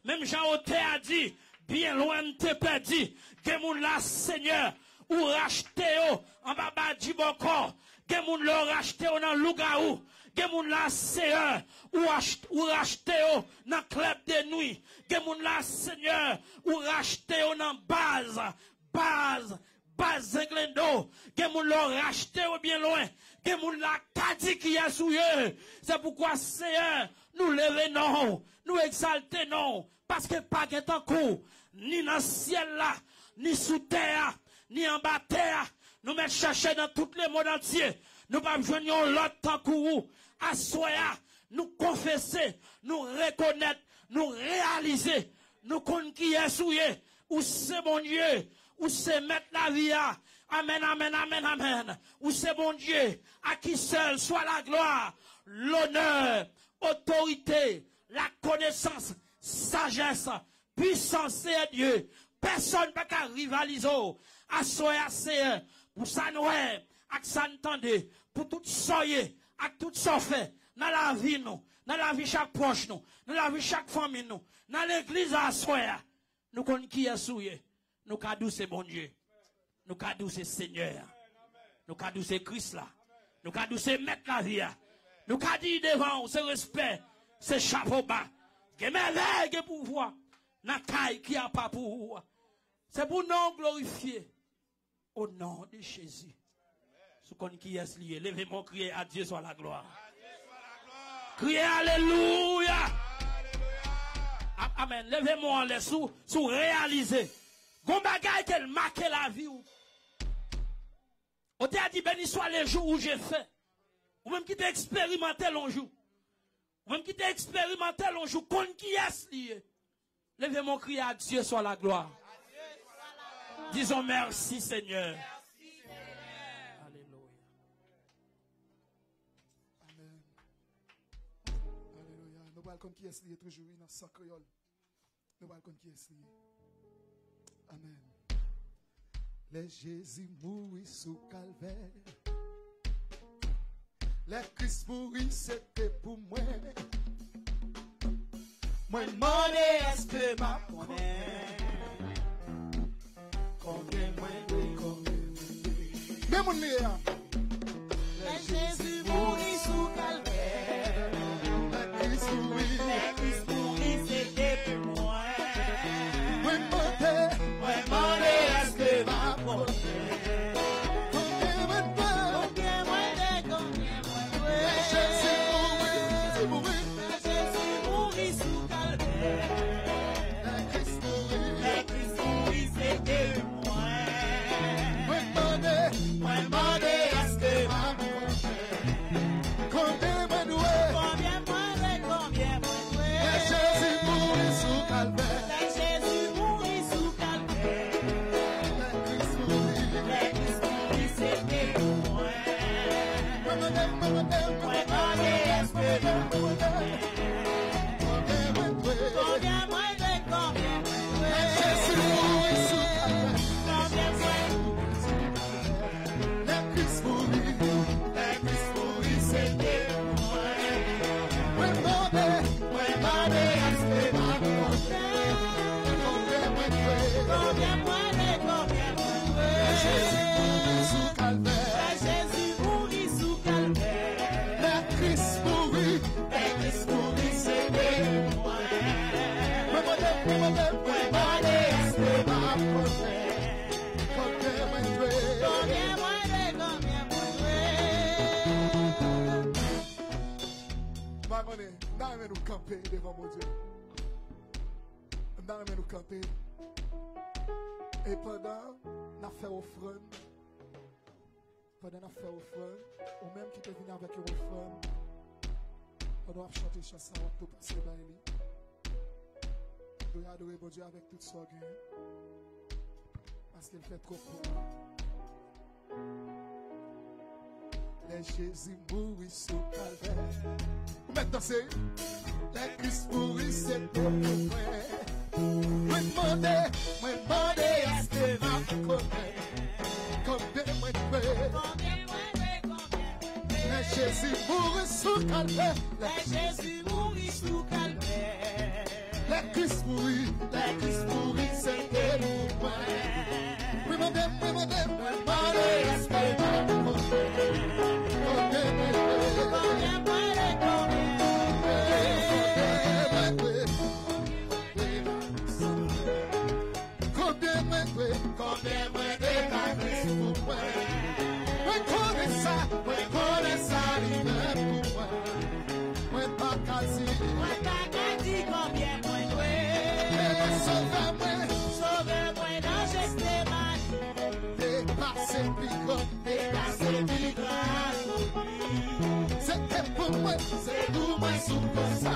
Même Jean-Oté a dit, bien loin de te perdu, que moun la Seigneur, ou racheté en baba du bon corps, que moun le racheté dans Lougaou, que moun la Seigneur, ou racheté dans club de nuit, que moun la Seigneur, ou racheté dans base Zenglendo, que moun le racheté bien loin, que moun la kadi qui a souillé. C'est pourquoi Seigneur, nous levons non, nous exaltons non, parce que pas de temps court, ni dans le ciel là, ni sous terre, ni en bas terre, nous mettons chercher dans tous les mondes entiers. Nous pas joignons l'autre temps court, à soya, nous confesser, nous reconnaître, nous réaliser, nous connaître qui est souillé, ou c'est bon Dieu, ou c'est mettre la vie à. Amen, amen, amen, amen. Ou c'est bon Dieu, à qui seul soit la gloire, l'honneur, autorité, la connaissance, sagesse, puissance et Dieu. Personne ne peut rivaliser. Assoyer, c'est pour ça nous, avec ça entendez, pour tout soyer, avec tout ça fait, dans la vie nous, dans la vie chaque proche nous, dans la vie chaque famille nous, dans l'église assoyer, nous connaissons qui est souillé, nous cadou c'est bon Dieu, nous cadou c'est Seigneur, nous cadou c'est Christ là, nous cadou c'est mettre la vie, nous cadou devant, c'est respect, c'est chapeau bas, que merveille que pouvoir, n'a caille qui a pas pour c'est pour nous glorifier au nom de Jésus. Ce qu'on qui est lié, levez-moi, crier à Dieu soit la gloire. Criez alléluia. Amen. Levez-moi les sous réaliser. Gon bagay qu'elle marque la vie ou. On t'a dit béni soit les jours où j'ai fait. Ou même qui t'a expérimenté l'on jour. Ou même qui t'a expérimenté l'on jour. Qu'on qui est lié. Levez-moi, crier à Dieu soit la gloire. Disons merci Seigneur. Alléluia. Amen. Alléluia. Nous allons qui est lié toujours dans sa créole. Nous allons qui est lié. Amen. Les Jésus mourit sous calvaire. Les Christ mourit c'était pour moi. Moi demandé est-ce que ma connaît. Les Jésus mourit sous calvaire. Les Christ mourit c'était pour moi. Moi demandé est-ce que ma connaît. Combien moi Les Jésus mourit sous calvaire. Les Christ mourit c'était pour moi. Nous camper devant mon Dieu. Nous camper. Et pendant nous fait offrande, ou même qui peut venir avec une offrande, pendant nous chanter chanson, on peut passer par lui. Nous adorer mon Dieu avec toute son gain, parce qu'il fait trop pour nous. Les Jésus mourit sous calvaire. Vous mettez danser. Les Christ mourit, c'est pour moi. Moi demandez, est-ce que ma connaît? Combien moi Les Jésus mourit sous calvaire. Les Jésus mourit sous calvaire. Les Christ mourir, c'était pour moi. Oui, mon Dieu, c'était pour moi, c'est pour moi, sous comme ça.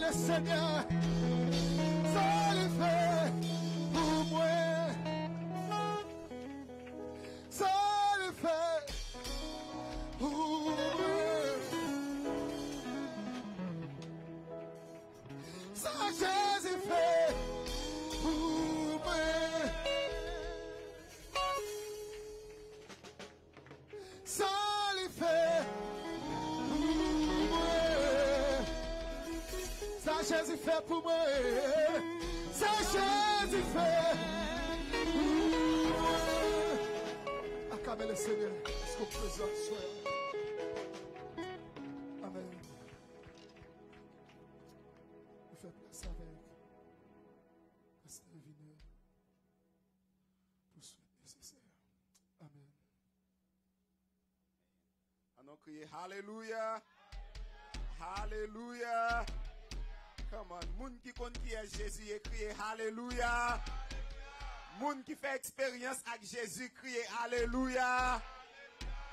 le Seigneur. Ça le fait pour moi. Ça le fait pour moi. Ça Jésus fait pour moi. Ça le fait pour moi. Ça Jésus fait pour moi. Ça Jésus fait pour moi. Acclamez le Seigneur. Est-ce qu'on peut s'asseoir? Amen. Vous faites place avec Pasteur Vineux pour ce nécessaire. Amen. On a crié Hallelujah. Hallelujah. Come on. Moun qui compte qui est Jésus et crié Hallelujah. Moun qui fait expérience avec Jésus crié Alléluia.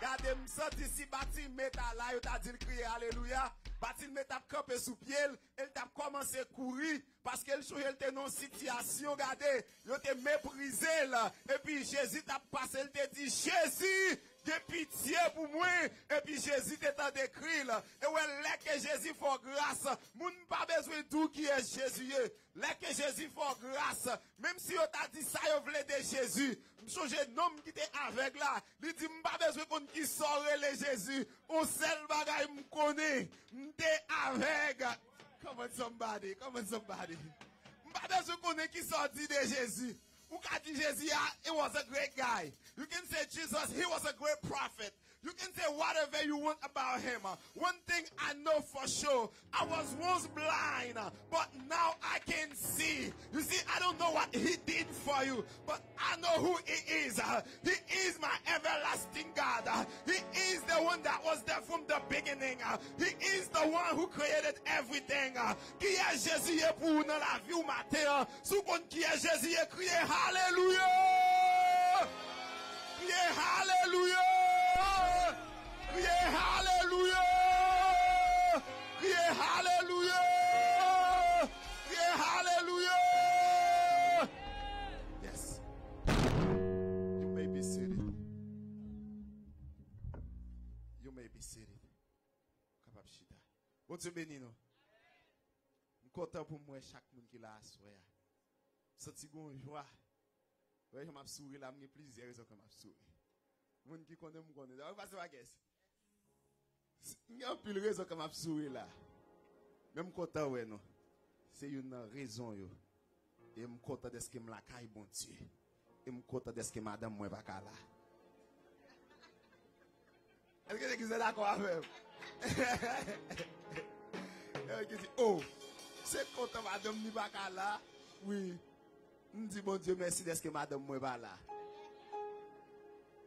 Gardez me senti si bâti métal là, yo t'a dit crier Alléluia. Bâti métal campé sous pied, elle t'a commencé à courir parce qu'elle était dans une situation, regardez, yo t'a méprisé là. Et puis Jésus t'a passé, elle t'a dit Jésus, de pitié pour moi. Et puis Jésus t'a décrit là. Et ouais, là que Jésus fait grâce, moun pas besoin de tout qui est Jésus. Là que Jésus fait grâce, même si on t'a dit ça, yo voulait de Jésus. M'changer nom qui était avec là. Il dit m'pas besoin qu'on qui saurait les Jésus. On seul bagay m'connaît. M'était avec. Come on somebody, come on somebody. M'pas besoin qu'on qui sorti de Jésus. Who can say Jesus, he was a great guy. You can say Jesus, he was a great prophet. You can say whatever you want about him. One thing I know for sure, I was once blind, but now I can see. You see, I don't know what he did for you, but I know who he is. He is my everlasting God. He is the one that was there from the beginning. He is the one who created everything. Qui est Jésus pour nous dans la vie au matin? Sous compte qui est Jésus, criez Hallelujah! Criez Hallelujah! Criez Hallelujah! Criez Hallelujah! Criez Hallelujah! Yes. You may be seated. You may be seated. Capable chita. Bon Dieu béni nous. Je suis content pour moi chaque monde qui l'a assoya. Senti gon joie. Ouais, je m'a souri là, j'ai plusieurs raisons que m'a souri. Moun qui connaît me connaît. Vous passez ma guess. Il y a plus de raisons que m'a souri là. Même content ouais non. C'est une raison yo. Et me content de ce que me la caille bon Dieu. Et me content de ce que madame moi pas là. Est-ce que vous êtes d'accord avec moi? Oh, c'est content madame ni pas là. Oui. Je dis bon Dieu merci de ce que madame moi pas là.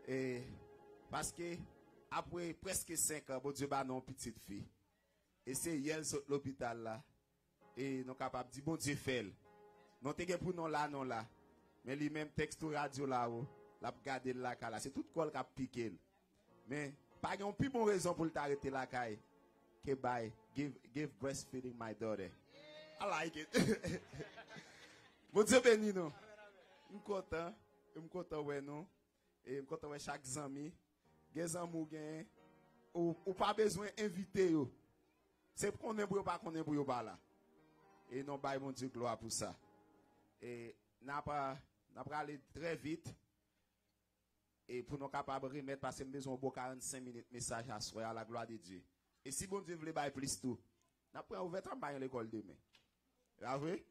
Et parce que après presque 5 ans, bon Dieu ba non petite fille. Et c'est hier sur l'hôpital là. Et nous capable dire bon Dieu fait. Non te pour non là non là. Mais lui même texte radio là où l'a garder là là, c'est tout col qui a piqué. Mais pas une plus bonne raison pour t'arrêter là caille. Que bye give breastfeeding my daughter. I like it. Bon Dieu béni nous. Je suis content ouais non. Et je suis content ouais chaque ami. Des amours gain ou pas besoin inviter yo. C'est pour qu'on est pour pas qu'on est pour pas là. Et non bail mon Dieu gloire pour ça. Et n'a pas aller très vite. Et pour nous capables remettre parce que nous besoin de 45 minutes message à soi à la gloire de Dieu. Et si bon Dieu veut bailler plus tout, n'a pas ouvert travail à l'école demain. Vous voyez?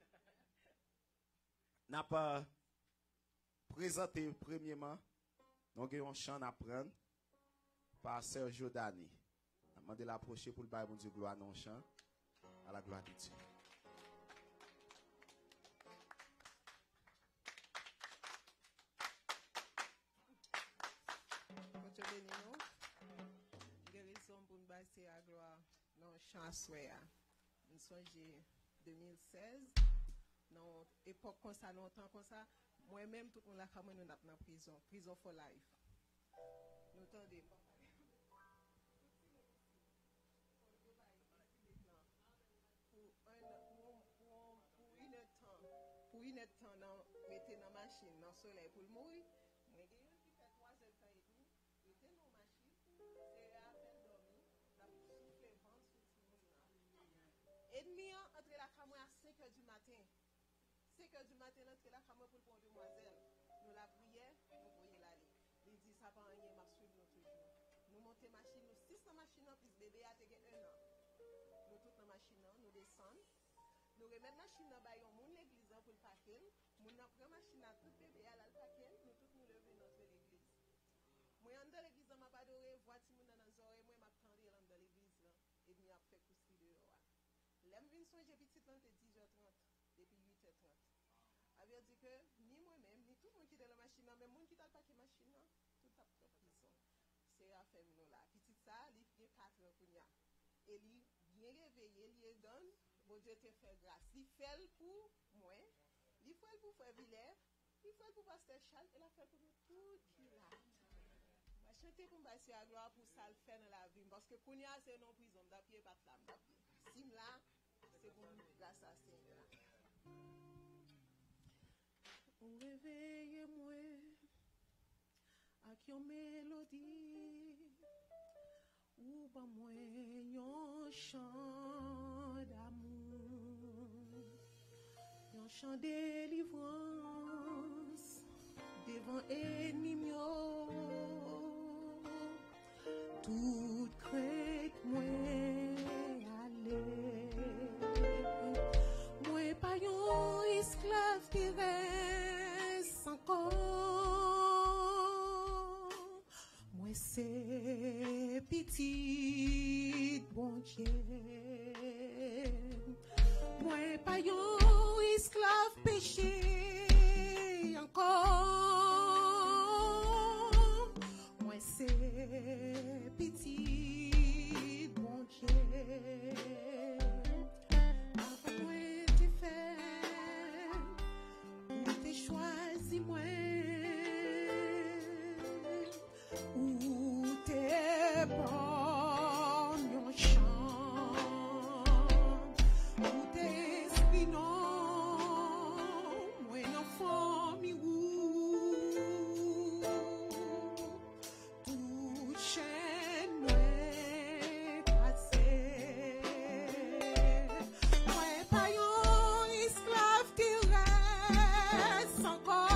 N'a pas présenté premièrement nous avons un chant à prendre par Sergio Dani. On a demandé l'approcher pour le bailler mon Dieu gloire dans le chant à la gloire de Dieu. Dieu béni nous. Guérison pour nous passer à gloire dans le chant soya. Nous sommes 2016. Dans l'époque comme ça, longtemps comme ça, moi-même, tout le monde a fait nous dans la prison. Prison for life. Nous attendons. heures de temps mettez dans la machine, dans le soleil pour le mourir. Moi, j'ai qui fait 3 heures de temps et demi, mettez dans la machine, c'est à peine dormi, la souffle vent sur tout le monde. Et demi, entre la caméra à 5 heures du matin. 5 heures du matin, entre la caméra pour prendre demoiselle. Nous la prière, nous voyons l'aller. Il dit, ça pas rien, m'a suivi nous toujours. Nous montons machine, nous 6 dans machine, plus bébé a été 1 an. Nous toutes dans machine, nous descendons. Nous remettons machine dans baillon moun l'église pour le paquet. Moun n'a pris machine à tout bébé à la paquet. Nous tous nous levons notre l'église. Moi en dans l'église m'a pas adoré voir ti moun dans les oreilles moi m'a tendre dans l'église là et m'y a fait coussi dehors. L'aime vinn songer petit là c'était 10h30 depuis 8h30. Avait dit que ni moi-même ni tout le monde qui dans la machine même moun qui t'a paquet machine là tout a pris prison. C'est à faire nous là. Petit ça, il fait 4 ans kounya. Et il bien réveillé, il donne bon Dieu te fait grâce. Il fait pour moi, il fait pour Frère Villers, il fait pour Pasteur Charles, il a fait pour nous tout qui là. Je vais chanter pour passer à gloire pour ça le faire dans la vie. Parce que Kounia c'est non prison, d'apied pas flamme, d'apied. Sim là, c'est pour nous grâce à Seigneur. Réveillez-moi avec une mélodie. Ou pas moi un chant d'amour, un chant de délivrance devant ennemi. Toute crainte moi aller, moi pas un esclave qui reste encore. Moi c'est petit bon Dieu, moi pas un esclave péché encore. Moi c'est petit bon Dieu. Avant moi t'es fait, ou t'es choisi moi. Ou t'es bon yon chant, ou t'es esprit non, moi non famille ou tout chaîne moi cassé, moi pas yon esclave qui reste encore.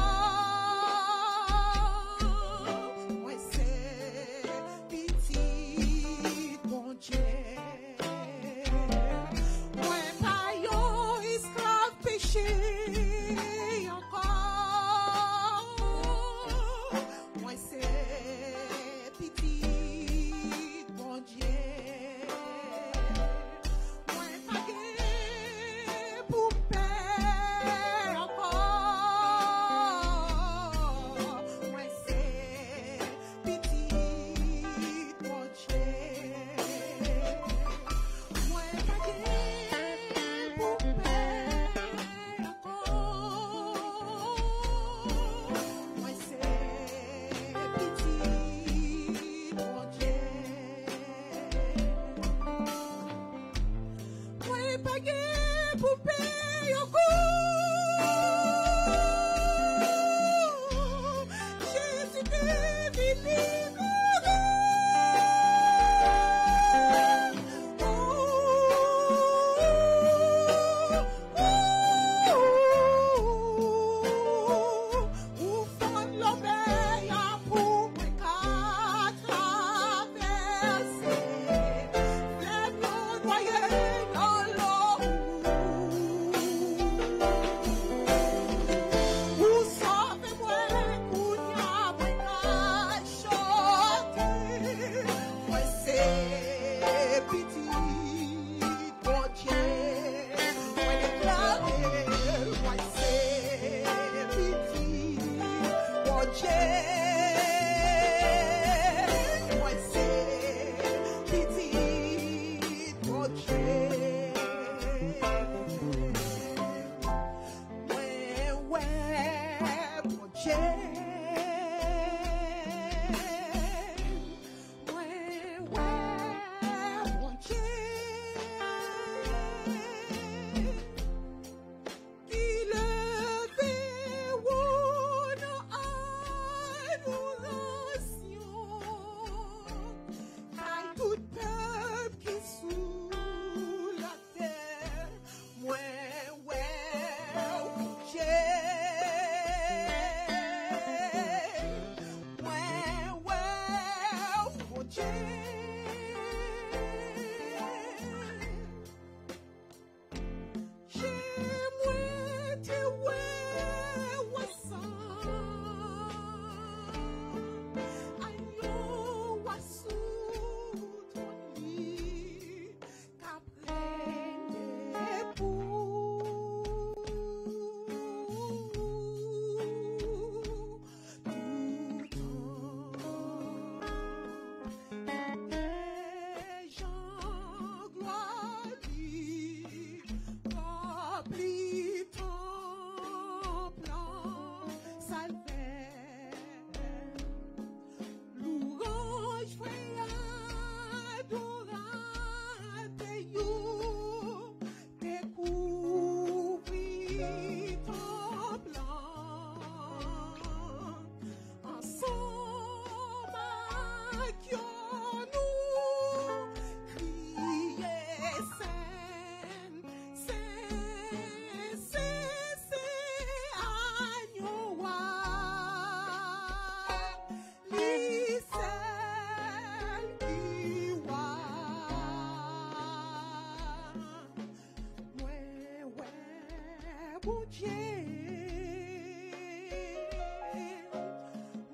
bon Dieu.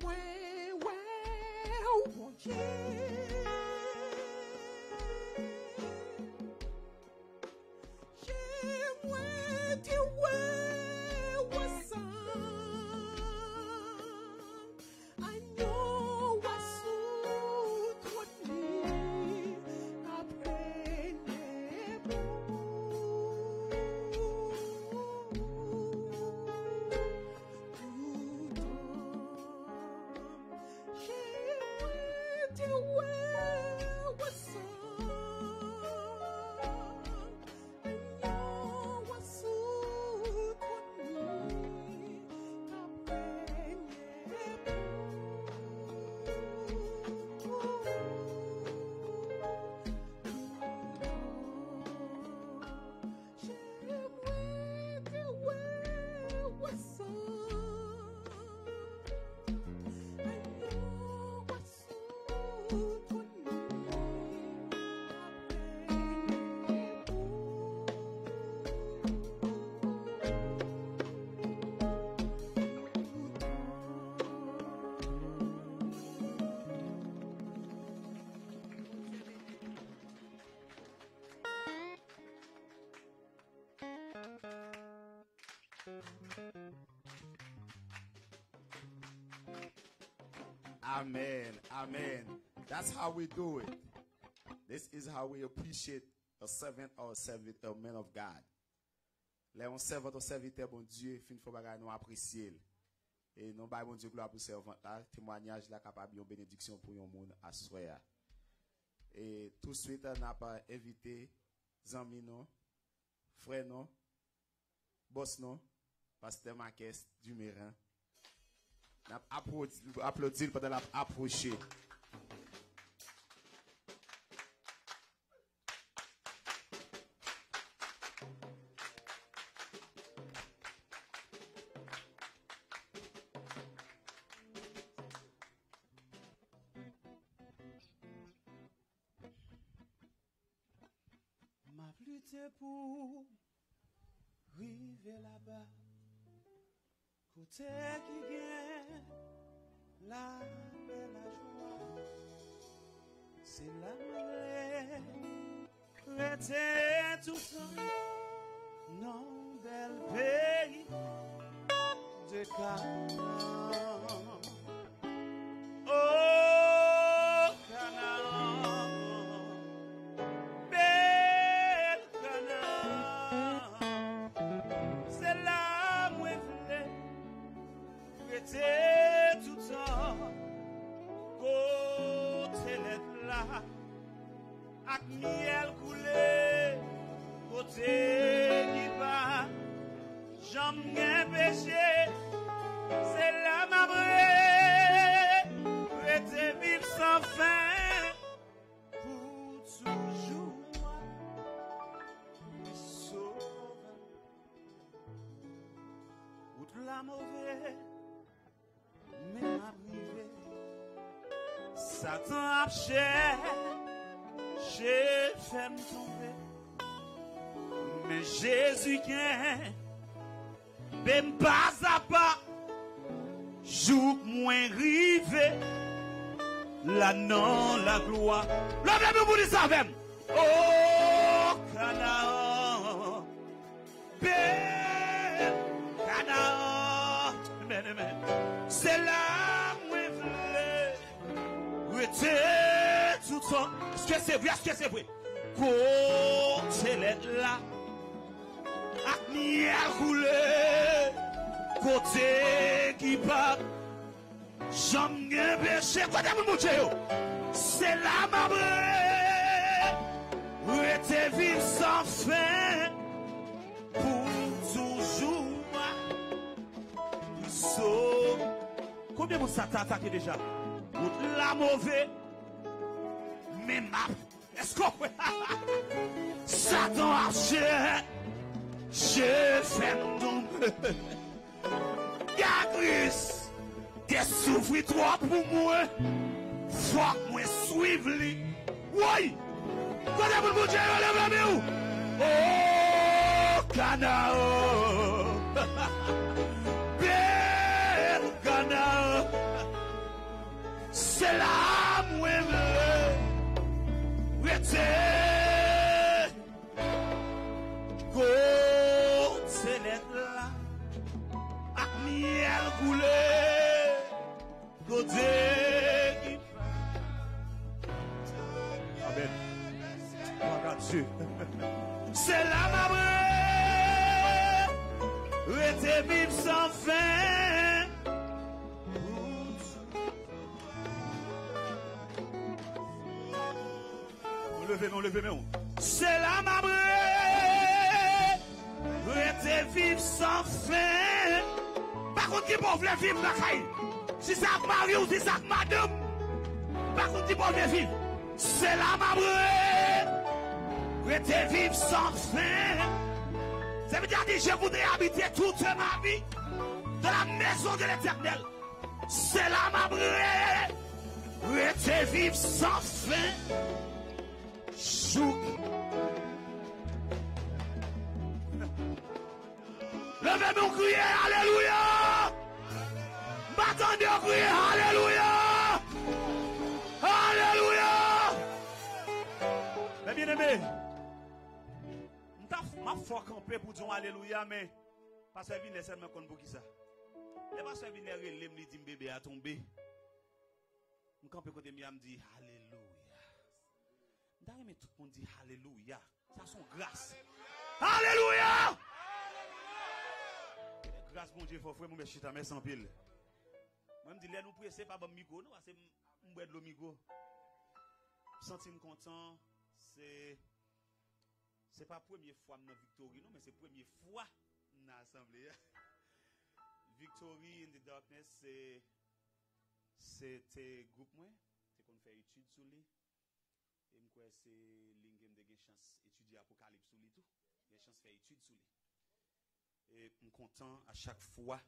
Moi, ouais, bon Dieu. J'aimerais dire ouais, ouais, ça. Agneau, oiseau, trop de nuit, après les Amen. Amen. That's how we do it. This is how we appreciate a servant or a man of God. Les on servant ou serviteur bon Dieu, fin faut bagay nous apprécier. Et nous ba bon Dieu gloire pour servant là, témoignage là capable une bénédiction pour yon monde à soir. Et tout de suite on a pas invité zami non, frère non, boss non, pasteur Marques du Mérin. Applaudis pendant la approcher. Ma lutte pour arriver là-bas. Côté qui gagne la paix, la joie, c'est la monnaie, rester tout seul, non bel pays de Canaan. Oh, Canaan, bel Canaan, c'est là où était tout temps côté l'être là ak miel coulé côté qui va j'aime péché c'est là ma vraie était vivre sans fin pour toujours me sauver outre la mauvaise mais ma privée, Satan a cher, j'ai fait me tomber. Mais Jésus qui même pas à pas, joue moins rivé, la non la gloire. Lève-le pour dire ça même. Oh, Canaan, bel Canaan. Amen. C'est là où je voulais rester tout le temps. Est-ce que c'est vrai? Est-ce que c'est vrai? Côté là, à miel roulé, côté qui part, j'aime bien péché. Côté mon Dieu, c'est là ma vraie, rester vivre sans fin, pour toujours. So, combien de Satan attaqué déjà? La mauvaise, mais ma. Est-ce qu'on peut? Satan a j'ai fait tomber. Christ, t'es souffri trop pour moi. Faut que moi suive lui. Oui! Quand est-ce que vous dites, lève-la main? Oh, Canaan! c'est là, moi, rete, côté lettre là, ak miel coulé, côté qui Amen. Regarde Dieu. C'est là, ma vraie, rete vivre sans fin. Levez-moi. C'est la mabrée, rete vivre sans fin. Par contre, qui peut vivre la caille? Si ça marie ou si ça madame, par contre, qui peut vivre? C'est la mabrée, rete vivre sans fin. Ça veut dire que je voudrais habiter toute ma vie dans la maison de l'Éternel. C'est la mabrée, rete vivre sans fin. Chouk. Levez mon crier, alléluia. M'attendez au crier, alléluia. Alléluia. Mes bien-aimés, ma foi campé pour dire alléluia, mais pas servir les seulement pour qui ça. Les pas servir les relèves, me dit bébé a tombé. Je campé côté me dit alléluia. Mais tout le monde dit alléluia. Ça son grâce. Alléluia. Grâce bon Dieu, faut frère mon chita mais sans pile. Moi me dit là nous prier c'est pas bon micro, non, c'est m'boire de l'eau micro. Sentim content, c'est pas première fois dans Victory non, mais c'est première fois dans l'assemblée. Victory in the darkness c'était groupe moi, c'est qu'on fait étude sur lui. Et moi c'est l'ingame de chance étudier apocalypse sur lui tout j'ai chance faire étude sur lui et je suis content à chaque fois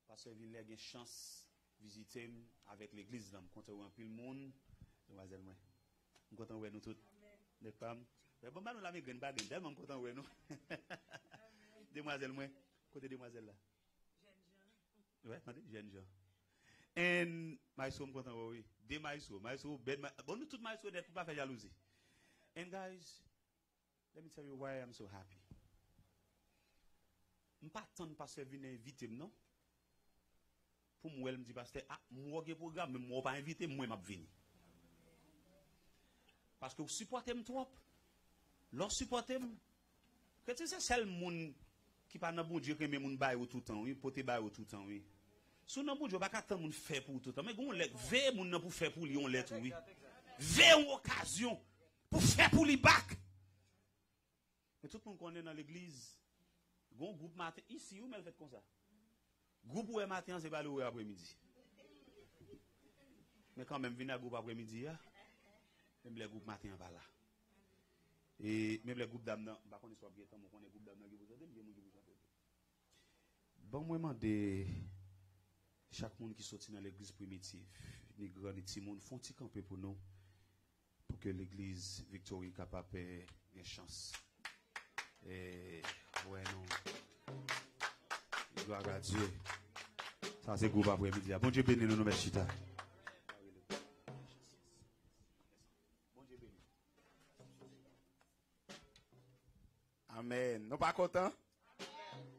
parce que il a une chance visiter avec l'église là, je suis content de voir le monde demoiselle moi je suis content de voir nous toutes les femmes mais bon nous la migraine pas bien tellement content de voir nous demoiselle moi côté demoiselle là jeune Jean ouais jeune Jean and my soul content oui de my soul bed bon nous tout my soul d'être pas faire jalousie and guys let me tell you why I'm so happy m'pas attendre pasteur venir inviter non pour moi elle me dit pasteur ah moi au programme mais moi pas inviter moi m'a venir parce que vous supportez me trop l'on supportez que tu sais seul monde qui pas dans bon Dieu que me moun bail tout temps oui pote bail tout temps oui. Sous non bon Dieu pas attendre moun faire pour tout temps mais gon let veille moun nan pour faire pour lui on let oui. Veille une occasion pour faire pour lui back. Mais tout le monde connaît dans l'église gon groupe matin ici ou mais fait comme ça. Groupe ouais matin c'est pas le après-midi. Mais quand même venir groupe après-midi même les groupes matin pas là. Et même les groupes d'âme pas connait soit bien temps on connaît groupe d'âme qui vous attend bon moi demander chaque monde qui sorti dans l'église primitive, ni grand ni petit monde font petit camper pour nous pour que l'église Victory capable une chance. Et ouais non. Gloire à Dieu. Ça c'est groupe après-midi. Bon Dieu bénisse nous merci chita. Bon Dieu bénisse. Amen. Nous pas contents?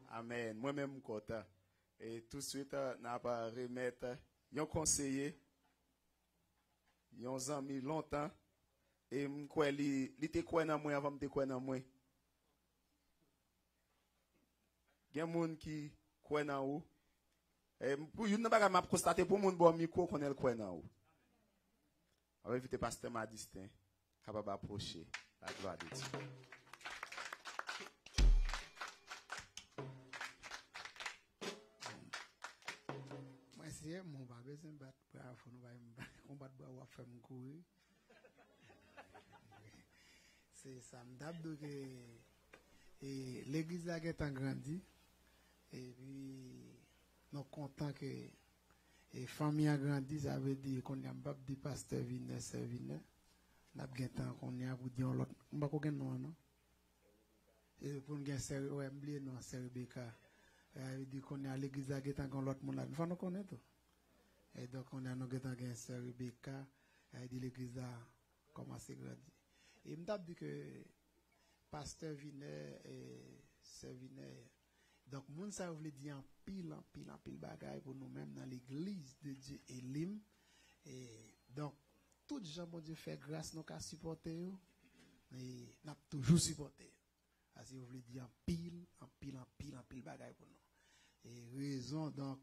Amen. Moi-même content. Et tout de suite, n'a pas remettre un conseiller, un ami longtemps, et m'kwe li te kwen nan moi avant me te kwen nan moi. Gen moun ki kwen nan ou. Et pour yon nan baga m'a constater pour moun bon micro connaît kwen nan ou. On va inviter pasteur Madistin capable approcher la gloire de Dieu. Mon bébé c'est battre pour nous combattre pour faire mon courir. C'est ça me d'abord que l'église a été grandi et puis nous content que et famille a grandi ça veut dire qu'on a pas de pasteur vine servine n'a bien temps qu'on a pour dire l'autre on pas qu'on non et pour nous servir ouais oublier non servir Rebecca veut dire qu'on a l'église a été quand l'autre monde là faut nous connaître Et donc, on a nous une sœur Rebecca, elle dit l'église a commencé à grandir. Et il m'a dit que pasteur Viner et sœur Viner, donc, moun ça voulait dire en pile bagaille pour nous-mêmes dans l'église de Dieu Elim. Et donc, tout gens, bon Dieu, fait grâce, nous qu'à supporter, et nous toujours supporté. Parce que vous voulez dire en pile bagaille pour nous. Et raison, donc,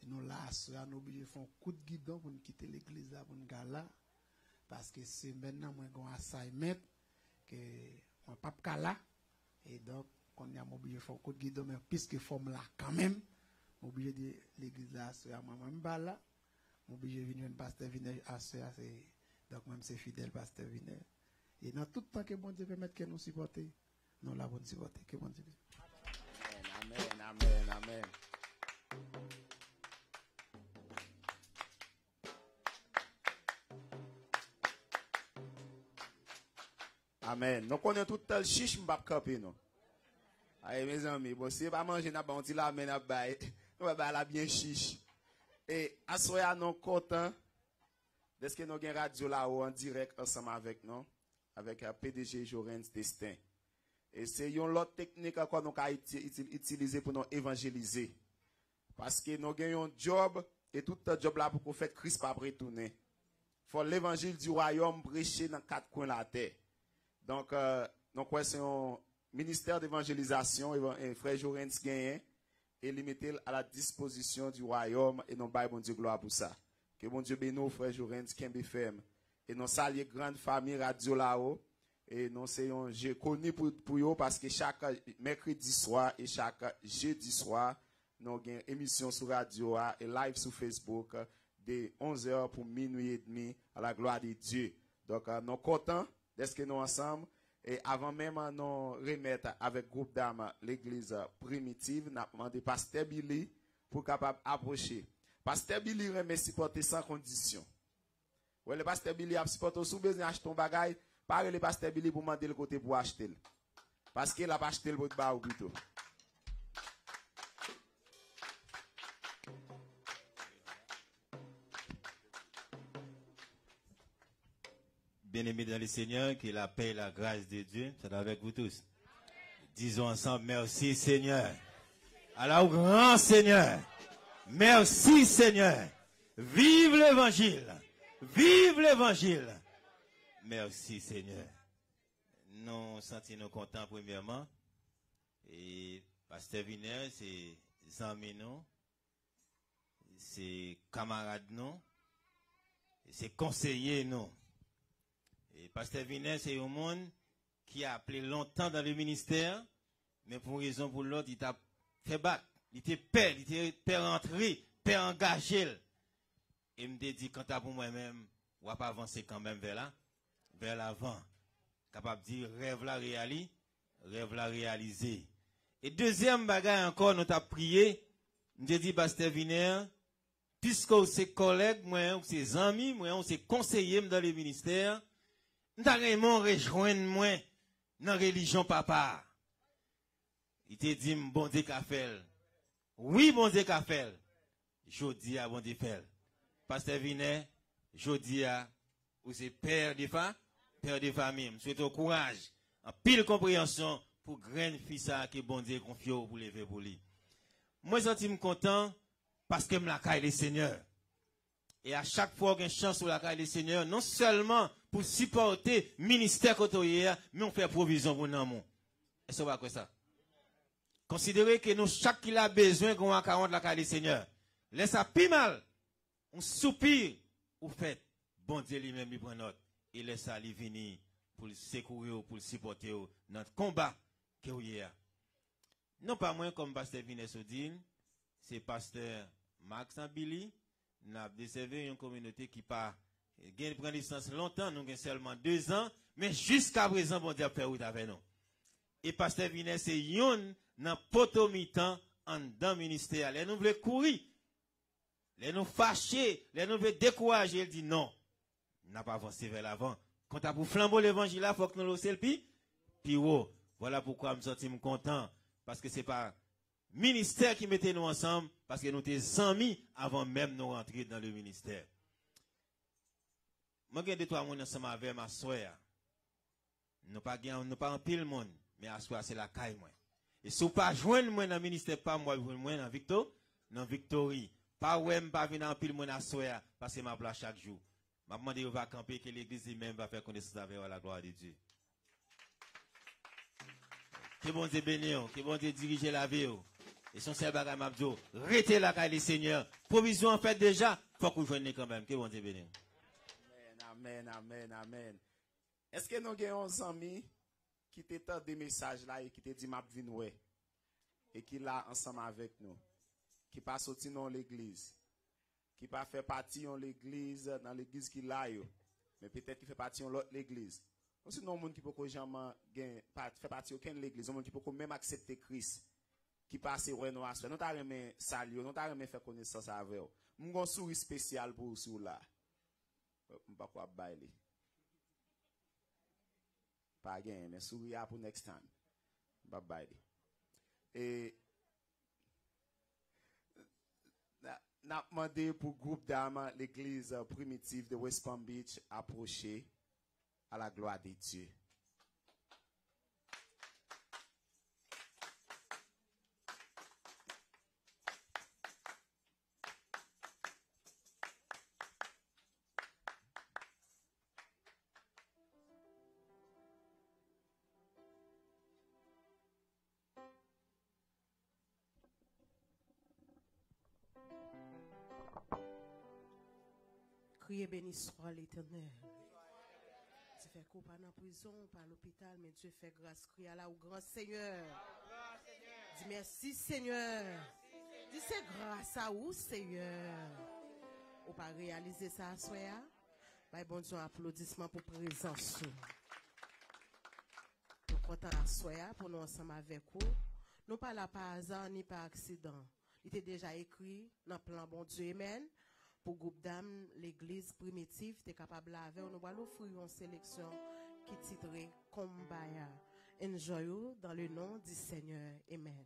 nous là, nous obligés de faire un coup de guidon pour nous quitter l'église là, pour nous aller là. Parce que c'est maintenant, moi, j'ai un assignment que moi, pas là. Et donc, on est obligé de faire un coup de guidon, mais puisque forme là, quand même, obligé de l'église là, moi-même, là. Obligé de venir un pasteur Viner à ce donc même c'est fidèle pasteur Viner. Et dans tout temps que bon Dieu permet que nous supporter, nous la bonne supporter. Que bon Dieu. Amen. Amen. Nous connaissons tout tel chiche m'bap camper nous. Allez mes amis, bon si pas manger n'a pas on dit la men n'a bail. Nous va la bien chiche. Et à soya nous content de ce que nous avons radio là-haut en direct ensemble avec nous, avec PDG Jorens Destin. Et c'est une autre technique que nous avons utilisé pour nous évangéliser. Parce que nous avons un job, et tout ce job là pour qu'on fasse Christ pas retourner. Il faut l'évangile du royaume prêcher dans 4 coins de la terre. Donc, c'est un ministère d'évangélisation, et frère Jorens gagne. Et les mettre à la disposition du royaume et non pas bon Dieu gloire pour ça. Que bon Dieu bénisse frère Jorens Kembe FM et non saluer grande famille radio là-haut et non c'est un je connu pour eux parce que chaque mercredi soir et chaque jeudi soir nous avons une émission sur radio et live sur Facebook de 11h pour minuit et demi à la gloire de Dieu. Donc nous sommes contents d'être que nous ensemble. Et avant même nous remettre avec groupe d'âmes l'église primitive, nous avons demandé pasteur Billy pour capable approcher. Pasteur Billy remet supporter sans condition. Ouais, le pasteur Billy a supporté sous besoin d'acheter ton bagage, parlez le pasteur Billy pour demander le côté pour acheter. Parce qu'il a pas acheté le bas ou plutôt. Bien-aimés dans le Seigneur, que la paix et la grâce de Dieu soient avec vous tous. Disons ensemble, merci Seigneur. Alors, grand Seigneur, merci Seigneur. Vive l'évangile. Vive l'évangile. Merci Seigneur. Nous sentons contents premièrement. Et Pasteur Viner, c'est amis nous, c'est camarades nous, c'est conseillers nous. Et Pasteur Viner, c'est un monde qui a appelé longtemps dans le ministère, mais pour une raison ou pour l'autre, il t'a fait battre. Il était père, il était père entré, père engagé. Et il me dit, quand t'as pour moi-même, on va pas avancer quand même vers l'avant. Capable de dire, rêve la réaliser. Et deuxième bagage encore, nous t'a prié, nous dit, Pasteur Viner, puisque c'est collègues, moi, c'est amis, moi, c'est conseillers dans le ministère, nous avons rejoindre moi dans la religion papa. Il te dit, bon Dieu qu'a fait. Oui, bon Dieu qu'a fait. Je dis à bon Dieu fait. Pasteur Viner, je dis à, ou c'est père de famille. Je souhaite au courage, en pile compréhension pour graine fils que bon Dieu confie pour lever pour lui. Moi, je suis content parce que je la caille le Seigneur. Et à chaque fois qu'il y a une chance sur la caille le Seigneur, non seulement pour supporter le ministère côté, mais on fait provision pour nous. Est-ce que vous voyez ça? Considérez que nous, chaque qui a besoin qu'on a 40 la caille le Seigneur. Laisse ça plus mal. On soupire, ou fait, bon Dieu lui-même, il prend note. Il laisse ça lui venir pour le secourir, pour le supporter notre combat que vous avez. Non pas moins comme pasteur Vinesodine, c'est pasteur Max Billy. Nous avons desservi une communauté qui pas prend licence longtemps, nous avons seulement 2 ans, mais jusqu'à présent, bon Dieu a fait route avec nous. Et pasteur Vines, c'est yon dans potomitan en dans ministère. Les nous voulons courir, les nous fâcher, les nous voulons décourager. Il dit non, n'a pas avancé vers l'avant. Quand tu as pour flambeau l'évangile, il faut que nous le puis voilà pourquoi je me sens content, parce que c'est pas ministère qui mettait nous ensemble parce que nous étions amis avant même nous rentrer dans le ministère. Moi, j'ai deux, trois personnes ensemble avec ma soeur. Nous pas en pile monde, mais à soir c'est la caille moi. Et si vous pas joindre moi dans le ministère, pas moi, moi dans Victory. Pas ouais, pas venir en pile monde à soir parce que m'a place chaque jour. M'a demandé on va camper que l'église même va faire connaissance avec la gloire de Dieu. Que bon Dieu bénisse, que bon Dieu dirige la vie. Et son seul bagage m'a dit, restez la caille du Seigneur. Provision en fait déjà, faut que vous joignez quand même. Que bon Dieu bénisse. Amen, amen, amen. Est-ce que nous avons des amis qui t'ont des messages là et qui te dit m'a vinn et qui là ensemble avec nous, qui pas sorti dans l'église, qui pas fait partie de l'église dans l'église qui là mais peut-être qui fait partie de l'autre l'église. Aussi non monde qui peut jamais faire partie aucune l'église, monde qui peut même accepter Christ, qui passe ouais nous assoir. Nous t'a remet saluer, nous t'a remet faire connaissance avec vous. Mon sourire spécial pour vous là. Pas quoi bailler. Pas gain, mais sourire pour next time. Bye bye. Et n'a demandé pour groupe d'âmes l'église primitive de West Palm Beach approcher à la gloire de Dieu. Criez béni soit l'Éternel. Tu fais coup pas dans prison, pas à l'hôpital, mais Dieu fait grâce. Crie à la au grand Seigneur. Dis merci Seigneur. Dis c'est grâce à vous Seigneur. Ou pas réaliser ça à soi. Bah bon Dieu applaudissement pour présence. Nous content à soi pour nous ensemble avec vous. Nous pas là par hasard ni par accident. Il était déjà écrit dans le plan bon Dieu amen. Pour groupe d'âmes, l'église primitive, tu es capable de nous allons offrir une sélection qui titrait Kumbaya. Enjoy dans le nom du Seigneur. Amen.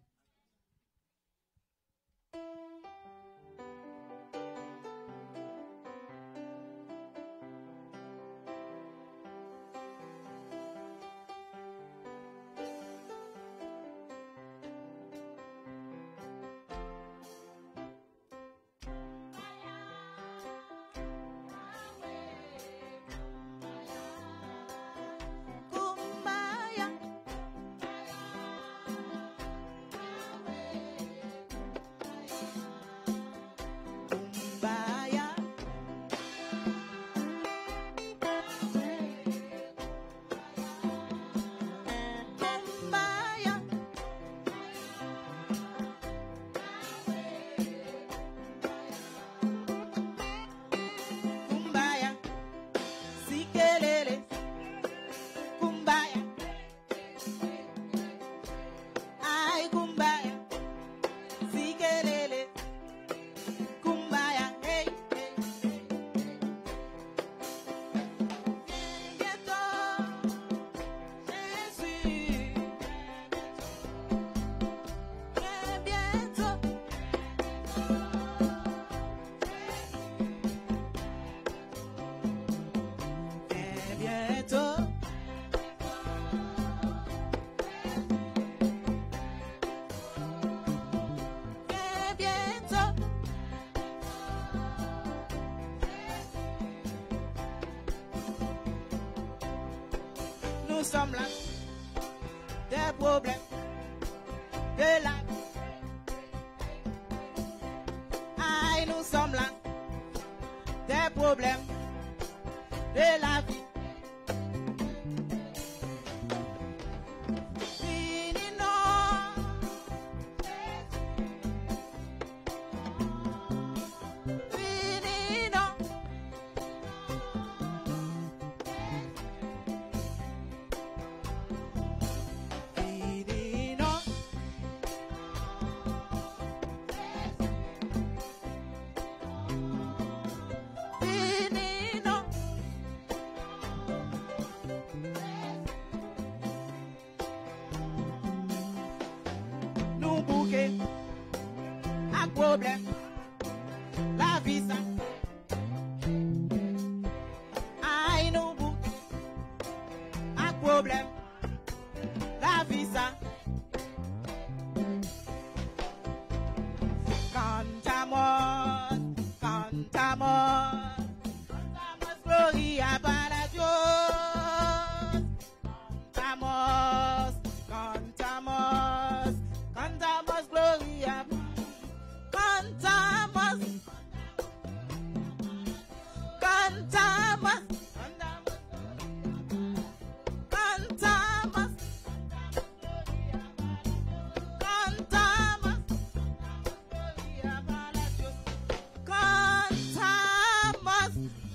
Nous sommes là, des problèmes de la vie. Aïe, nous sommes là, des problèmes de la vie. Fini non, fini non. nous bouquet, un problème, la vie ça. Aïe nous bouquet, un problème, la vie ça. Cantamos, gloria para Dios. Cantamos, gloria. Cantamos,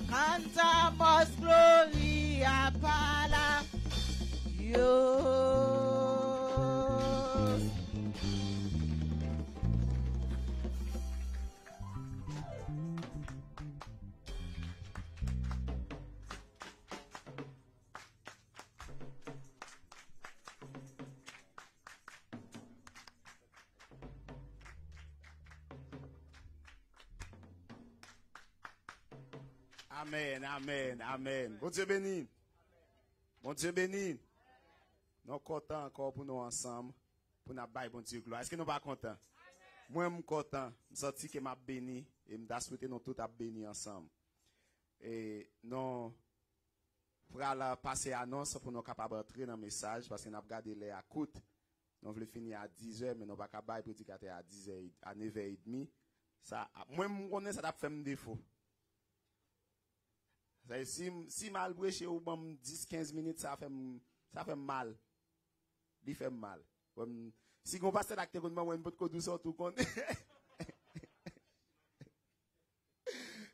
cantamos, gloria para Dios. Amen, amen, amen. Bon Dieu béni. Bon Dieu béni. Nous sommes contents encore pour nous ensemble, pour nous bailler bon Dieu gloire. Est-ce que nous pas contents? Moi, je suis content. Je sens que m'a béni et je souhaite nous tous à béni ensemble. Et nous pour passer annonce pour nous capables d'entrer dans le message parce que nous avons regardé les à coûte. Nous voulons finir à 10h, mais nous ne pouvons pas bailler prédicateur à 10h, à 9h30. Ça, moi, je connais ça fait un défaut. Si mal brûché ou 10-15 minutes, ça fait mal. Il fait mal. Si on passe l'acte comme moi, on peut te douceur tout compte.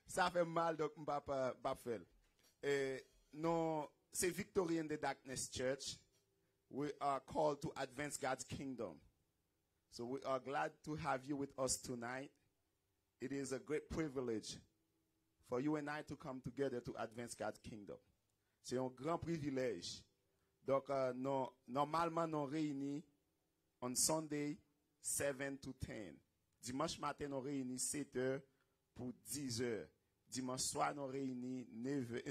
Ça fait mal, donc on pas faire. Non, c'est Victory in the Darkness Church. We are called to advance God's kingdom. So we are glad to have you with us tonight. It is a great privilege for you and I to come together to advance God's kingdom. C'est un grand privilège. Donc, normalement, nous réunis on Sunday 7 to 10. Dimanche matin, nous réunis 7 heures pour 10 heures. Dimanche soir, nous réunis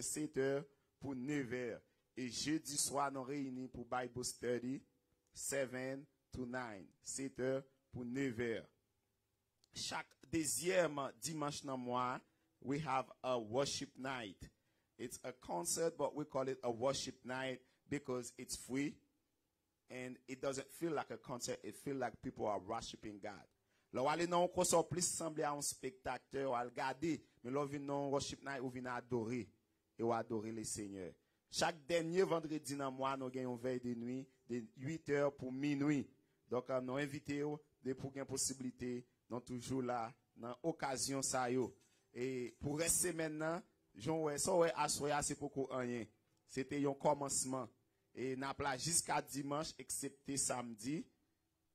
7 heures pour 9 heures. Et jeudi soir, nous réunis pour Bible Study 7 to 9. 7 heures pour 9 heures. Chaque deuxième dimanche dans le mois, we have a worship night. It's a concert, but we call it a worship night because it's free and it doesn't feel like a concert. It feels like people are worshiping God. Là, on aller dans un concert plus semblé à un spectateur, on va regarder, mais là, on vient dans un worship night, on vient adorer et on adorer le Seigneur. Chaque dernier vendredi dans le mois, nous avons une veille de nuit de 8 heures pour minuit. Donc, nous invitons pour une possibilité, nous toujours là, dans l'occasion ça yo. Et pour rester maintenant, c'est pour rien. C'était un commencement. Et n'a pas jusqu'à dimanche, excepté samedi.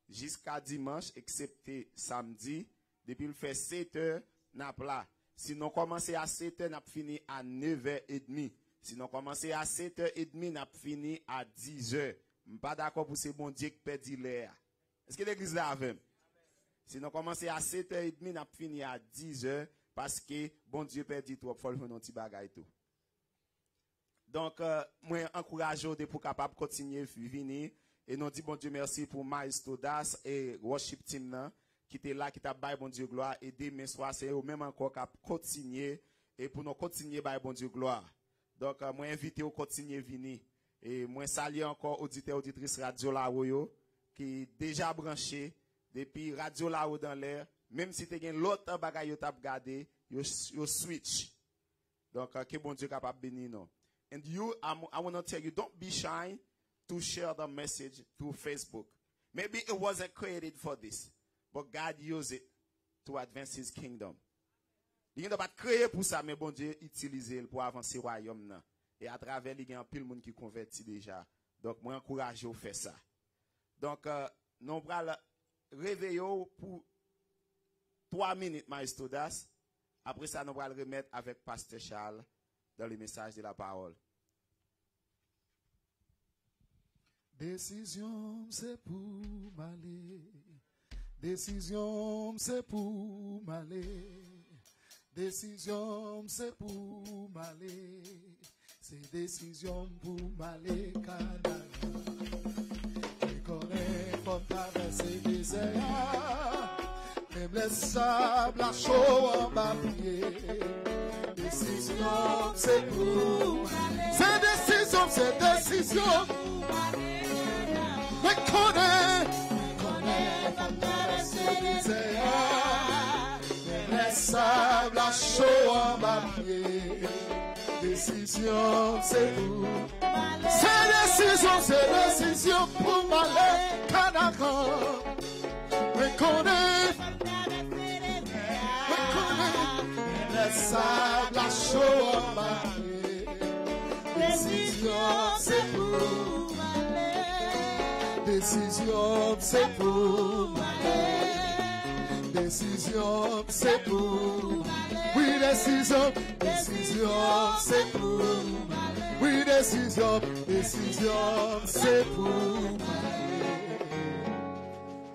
Jusqu'à dimanche, excepté samedi. Depuis le fait 7 heures, n'a pas. Si nous commençons à 7 heures, n'a fini à 9h30. Si nous commençons à 7h30, n'a fini à 10h. Je ne suis pas d'accord pour ce bon Dieu qui perd l'air. Est-ce que l'église là avec? Si nous commençons à 7h30, n'a fini à 10h. Parce que bon Dieu perdit trop, il faut faire un petit bagage tout. Donc, moi, encourage pour capable continuer à venir. Et nous dit bon Dieu merci pour Miles Todas et worship team là, qui était là, qui t'a baillé bon Dieu gloire. Et demain soir, c'est eux même encore qui continuer. Et pour nous continuer bailler bon Dieu gloire. Donc, moi, invité à continuer à venir. Et moi, salue encore auditeurs, auditrices Radio Lao, qui déjà branché depuis Radio Lao dans l'air. Même si tu as l'autre bagaille que tu as regardé, you switch. Donc, que bon Dieu capable de bénir nous. And you, I want to tell you, don't be shy to share the message through Facebook. Maybe it wasn't created for this, but God used it to advance His kingdom. Il n'est pas créé pour ça, mais bon Dieu utilise pour avancer le royaume. Et à travers, il y a un pile de monde qui convertit déjà. Donc, moi, encourage à faire ça. Donc, nous allons réveiller pour 3 minutes, Maestro Das. Après ça, nous allons le remettre avec Pasteur Charles dans le message de la parole. Décision, c'est pour m'aller. Décision, c'est pour m'aller. Décision, c'est pour m'aller. C'est décision pour m'aller Canada. Je connais comme traverser les déserts. Même les sables à chaud en bas pied. Décision, c'est pour m'aller. C'est décision pour m'aller. Je connais comme traverser les déserts. Même les sables à chaud en bas pied. Décision, c'est pour m'aller. C'est décision pour m'aller Canada. Reconnais les sables à chaud en marée. Décision, c'est pour m'aller. Décision, c'est pour m'aller. Décision, c'est pour m'aller. Oui, décision, c'est pour m'aller. Oui, décision, c'est pour m'aller.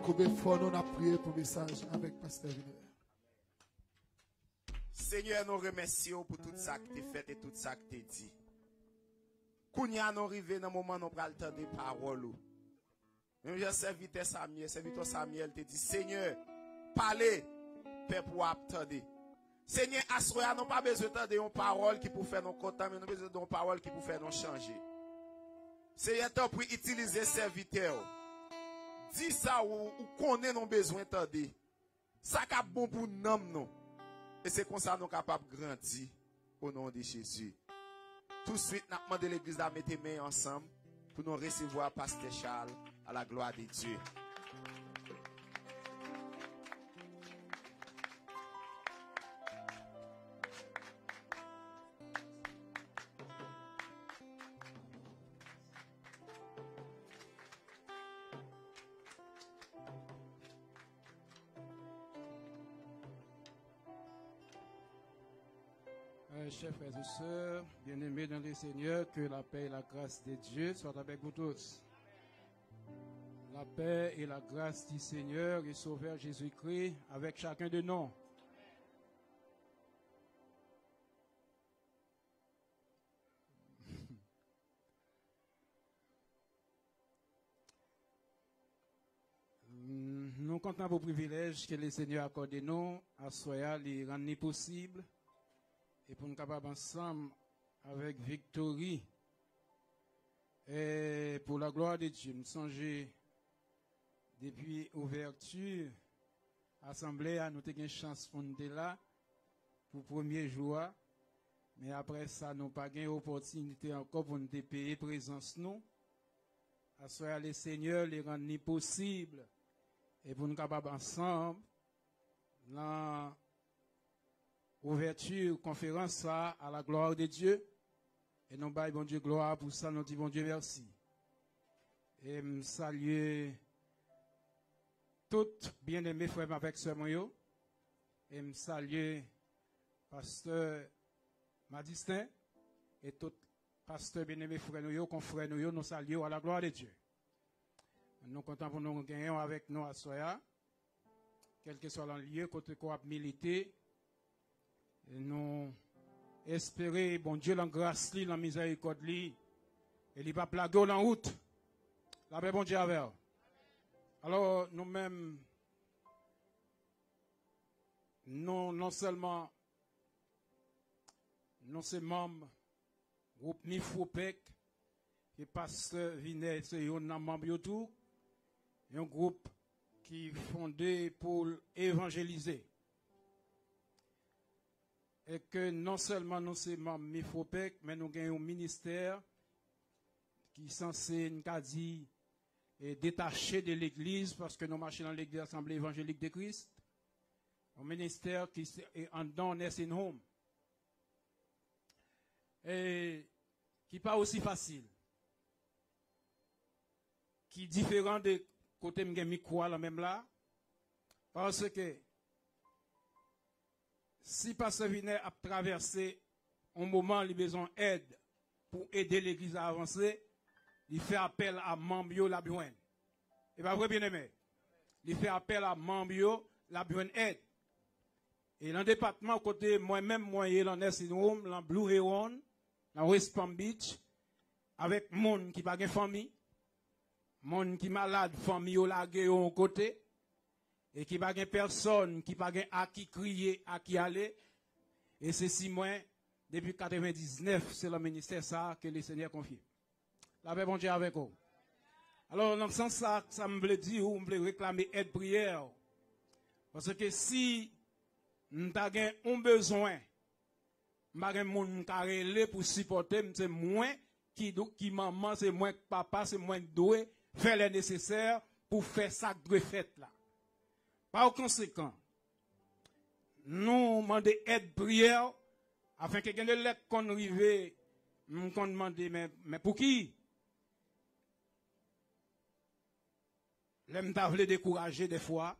Combien de fois on a prié pour le message avec Pasteur Viner? Seigneur, nous remercions pour tout ça que tu fait et tout ça que tu dit. Kounya nous arrivé dans le moment où nous prenons le temps des paroles. Même j'ai serviteur Samuel te dit, Seigneur, parlez, peuple pour attendre. Seigneur, assoya, nous pas besoin d'entendre une parole qui peut faire nos contents, mais nous besoin d'une parole qui peut faire nous changer. Seigneur, tu pour utiliser serviteur. Dis ça ou connaît nos besoins d'entendre. Ça qui est bon pour nous. Et c'est comme ça que nous sommes capables de grandir au nom de Jésus. Tout de suite, nous demandons l'église à mettre les mains ensemble pour nous recevoir Pasteur Charles à la gloire de Dieu. Chers frères et sœurs, bien-aimés dans le Seigneur, que la paix et la grâce de Dieu soient avec vous tous. La paix et la grâce du Seigneur et Sauveur Jésus-Christ avec chacun de nous. Nous comptons vos privilèges que le Seigneur accorde nous, à soya les rendre possible. Et pour nous capables ensemble avec victorie et pour la gloire de Dieu, nous songeons depuis ouverture assemblée à nous avons une chance pour nous être là pour le premier jour, mais après ça nous n'avons pas eu l'opportunité encore pour nous payer présence nous. À ce moment le Seigneur les rendre possible et pour nous capables ensemble dans ouverture, conférence ça à la gloire de Dieu. Et nous baillons bon Dieu gloire pour ça, nous disons bon Dieu merci. Et me saluer toutes bien-aimés frères avec sœurs moyo. Et me saluer pasteur Madistin et tout pasteur bien-aimés frères nous, confrères nous saluons à la gloire de Dieu. Nous comptons pour nous gagner avec nous à Soya, quel que soit le lieu, côté quoi militer. Et nous espérons, bon Dieu, la grâce, la miséricorde, et il va plaguer en route. La paix, bon Dieu, avec. Alors, nous-mêmes, non seulement, nous sommes membres du groupe Mifopec, et pasteur Viner, c'est un membre tout, un groupe qui est fondé pour évangéliser. Et que non seulement nous sommes membres Mifopec, mais nous avons un ministère qui est censé nous détaché de l'Église, parce que nous marchons dans l'Église Assemblée évangélique de Christ. Un ministère qui est en don nursing home. Et qui n'est pas aussi facile. Qui est différent de côté micro là même là. Parce que si Pasteur Viner a traversé un moment, il a besoin d'aide pour aider l'Église à avancer, il fait appel à membres la besoin. Et pas vrai bien aimé. il fait appel à membres, la bonne aide. Et dans le département, côté moi-même, moi, il en Nursing Home, dans Blue Heron, dans West Palm Beach, avec monde qui n'a pas de famille, monde qui est malade, famille au lagué au côté, et qui n'a pas de personne, qui n'a pas à qui crier, à qui aller. Et c'est 6 mois, depuis 1999, c'est le ministère ça que le Seigneur confie. La paix bon Dieu avec vous. Alors, dans ce sens, ça me veut dire, ou me veut réclamer aide prière. Parce que si nous avons un besoin, nous avons un carré pour supporter, c'est moins qui maman, c'est moins que papa, c'est moins doué, faire le nécessaire pour faire ça de fête là. Par conséquent, nous demandons aide prière afin que quelqu'un de lettres qu'on arrive, nous demandons, mais pour qui? L'aime t'avler décourager des fois.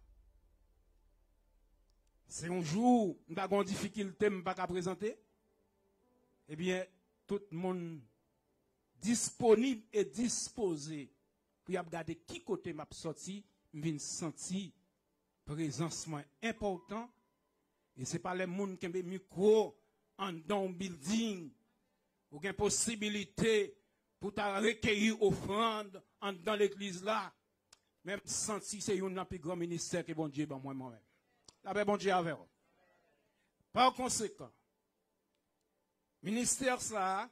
C'est un jour, nous avons une difficulté, nous ne pouvons pas présenter. Eh bien, tout le monde disponible et disposé pour regarder qui côté m'a sorti, je sentir présence important. Et ce n'est pas les gens qui ont des micros en dans le building, ou qui ont possibilité pour recueillir offrande dans l'église là. Même senti c'est un plus grand ministère que bon Dieu ben moi-même. La paix bon Dieu avec vous. Par conséquent, ministère ça,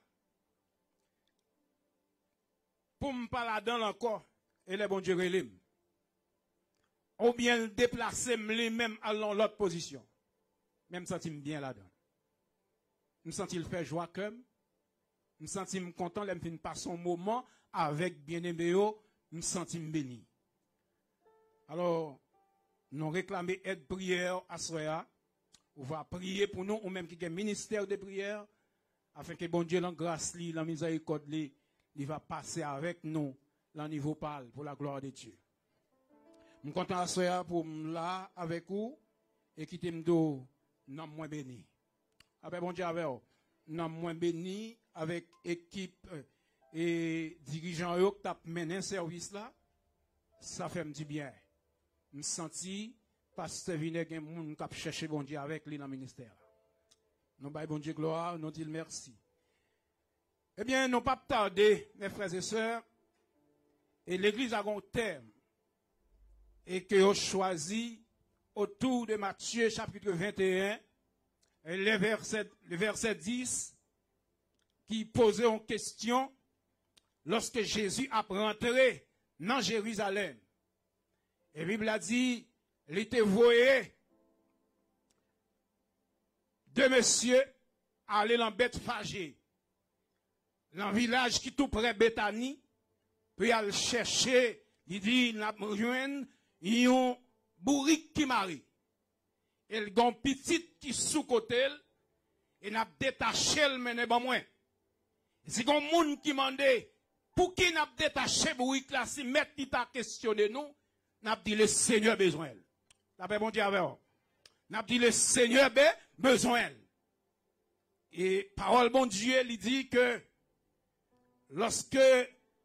pour me parler là-dedans encore, et les bon Dieu relève. Ou bien le déplacer lui-même à l'autre position. Même senti bien là-dedans. Je me sens il fait joie comme. Je me sens content, je me passe un moment avec bien-aimé, je me sens béni. Alors, nous réclamons aide prière à Soya. On va prier pour nous, ou même qui est ministère de prière, afin que bon Dieu, la grâce, la miséricorde, il va passer avec nous, le niveau pâle, pour la gloire de Dieu. Je suis content à Soya pour là, avec vous, et qui t'aime d'eau, non moins béni. Après bon Dieu, avec vous, non moins béni, avec équipe et dirigeants qui ont mené un service là, ça fait me dire bien. Je senti pasteur Vinègre un monde qui a cherché bon Dieu avec lui dans le ministère. Nous baillons bon Dieu gloire, nous disons merci. Eh bien, nous pas tarder, mes frères et sœurs, et l'église a un thème, et que vous choisi autour de Matthieu chapitre 21, et le verset 10, qui posait une question lorsque Jésus a rentré dans Jérusalem. Et la Bible a dit, il était voué deux messieurs aller dans Bethphagée, dans le village qui tout près Bethanie, puis aller chercher, il dit, il a besoin d'un bourrique qui marie. Et il y a un petit qui sous côté, et n'a détaché le mené bon moins. C'est un monde qui m'a dit, pour qui n'a détaché le bourrique là, si mettre qui t'a questionné nous, n'a dit le Seigneur besoin. La paix bon Dieu avec vous. N'a dit le Seigneur besoin. Et parole bon Dieu, il dit que lorsque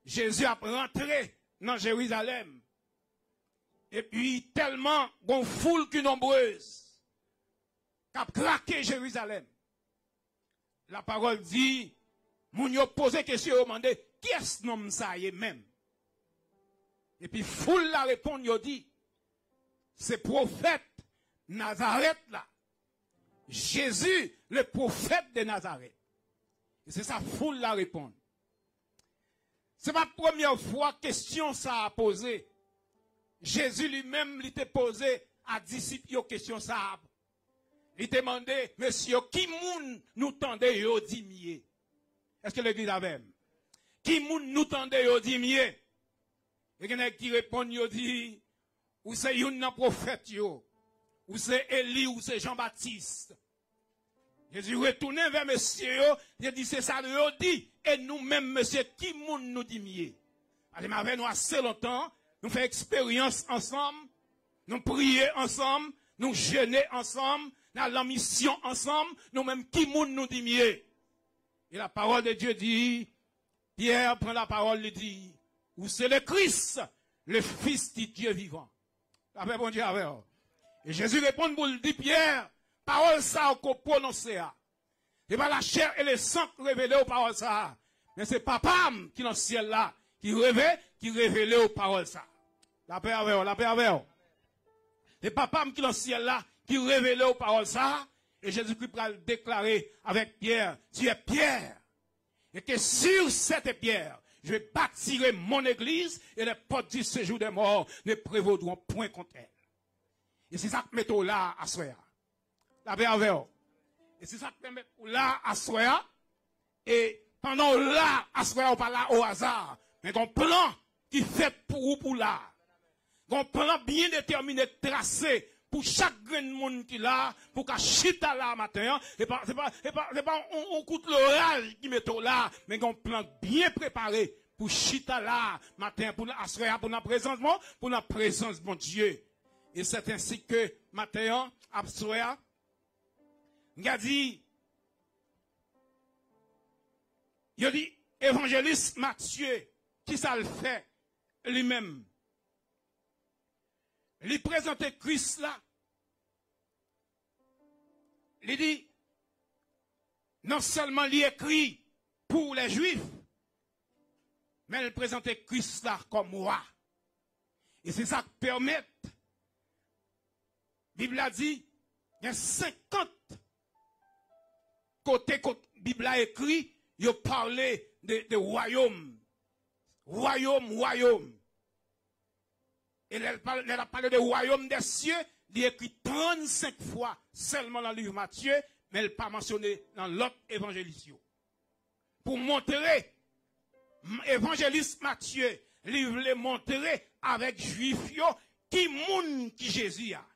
Jésus a rentré dans Jérusalem, et puis tellement une foule qui nombreuse, qui a craqué Jérusalem, la parole dit, moun yo posé question, demandé, qui est-ce nom ça y est même? Et puis, foule la répond, il dit, c'est prophète Nazareth là. Jésus, le prophète de Nazareth. Et c'est ça, foule la répond. C'est pas la première fois question ça a posé. Jésus lui-même, il t'a posé à disciples question ça. Il t'a demandé, monsieur, qui moun nous tendait yo dimier? Est-ce que l'église avait? Qui moun nous tendait yo dimier? Et il y a qui répond, il dit, ou c'est un prophète, ou c'est Élie, ou c'est Jean-Baptiste. Jésus retourne vers monsieur, il dit, c'est ça, il dit, et nous-mêmes, monsieur, qui moun nous dit mieux? Allez, avec nous assez longtemps, nous faisons expérience ensemble, nous prions ensemble, nous jeûnons ensemble, nous avons la mission ensemble, nous-mêmes, qui moun nous dit mieux? Et la parole de Dieu dit, Pierre prend la parole et dit, ou c'est le Christ, le Fils du Dieu vivant. La paix, bon Dieu, avec vous. Et Jésus répond pour le dire, Pierre, parole ça qu'on prononce. Et pas la chair et le sang révélés aux paroles ça. Mais c'est papa qui est dans le ciel là, qui révèle aux paroles ça. La paix avec vous, la paix avec vous. C'est papa qui est dans le ciel là, qui révèle aux paroles ça. Et Jésus-Christ va le déclarer avec Pierre, tu es Pierre. Et que sur cette pierre, je vais bâtir mon église et les portes du séjour des morts ne prévaudront point contre elle. Et c'est ça que mettons là à soi. La paix avec vous. Et c'est ça que mettons là à soi. Et pendant là à soi, on parle là au hasard. Mais un plan qui fait pour là. Un plan bien déterminé, tracé pour chaque grain de monde qui là, pour qu'à chita là matin. C'est pas on coûte l'orage qui mettons là, mais un plan bien préparé pour chita là matin, pour la présence de mon Dieu. Et c'est ainsi que matin, Absoya, il a dit, évangéliste Matthieu, qui ça le fait lui-même? Il présentait Christ là. Il dit, non seulement il écrit pour les Juifs, mais il présentait Christ là comme moi. Et c'est ça qui permet, la Bible a dit, il y a 50 côtés que la Bible a écrit, il a parlé de royaume. Royaume. Et elle a parlé de royaume des cieux, il a écrit 35 fois seulement dans le livre Matthieu, mais elle n'a pas mentionné dans l'autre évangéliste. Pour montrer, évangéliste Matthieu, il voulait montrer avec juif qui moun qui Jésus a.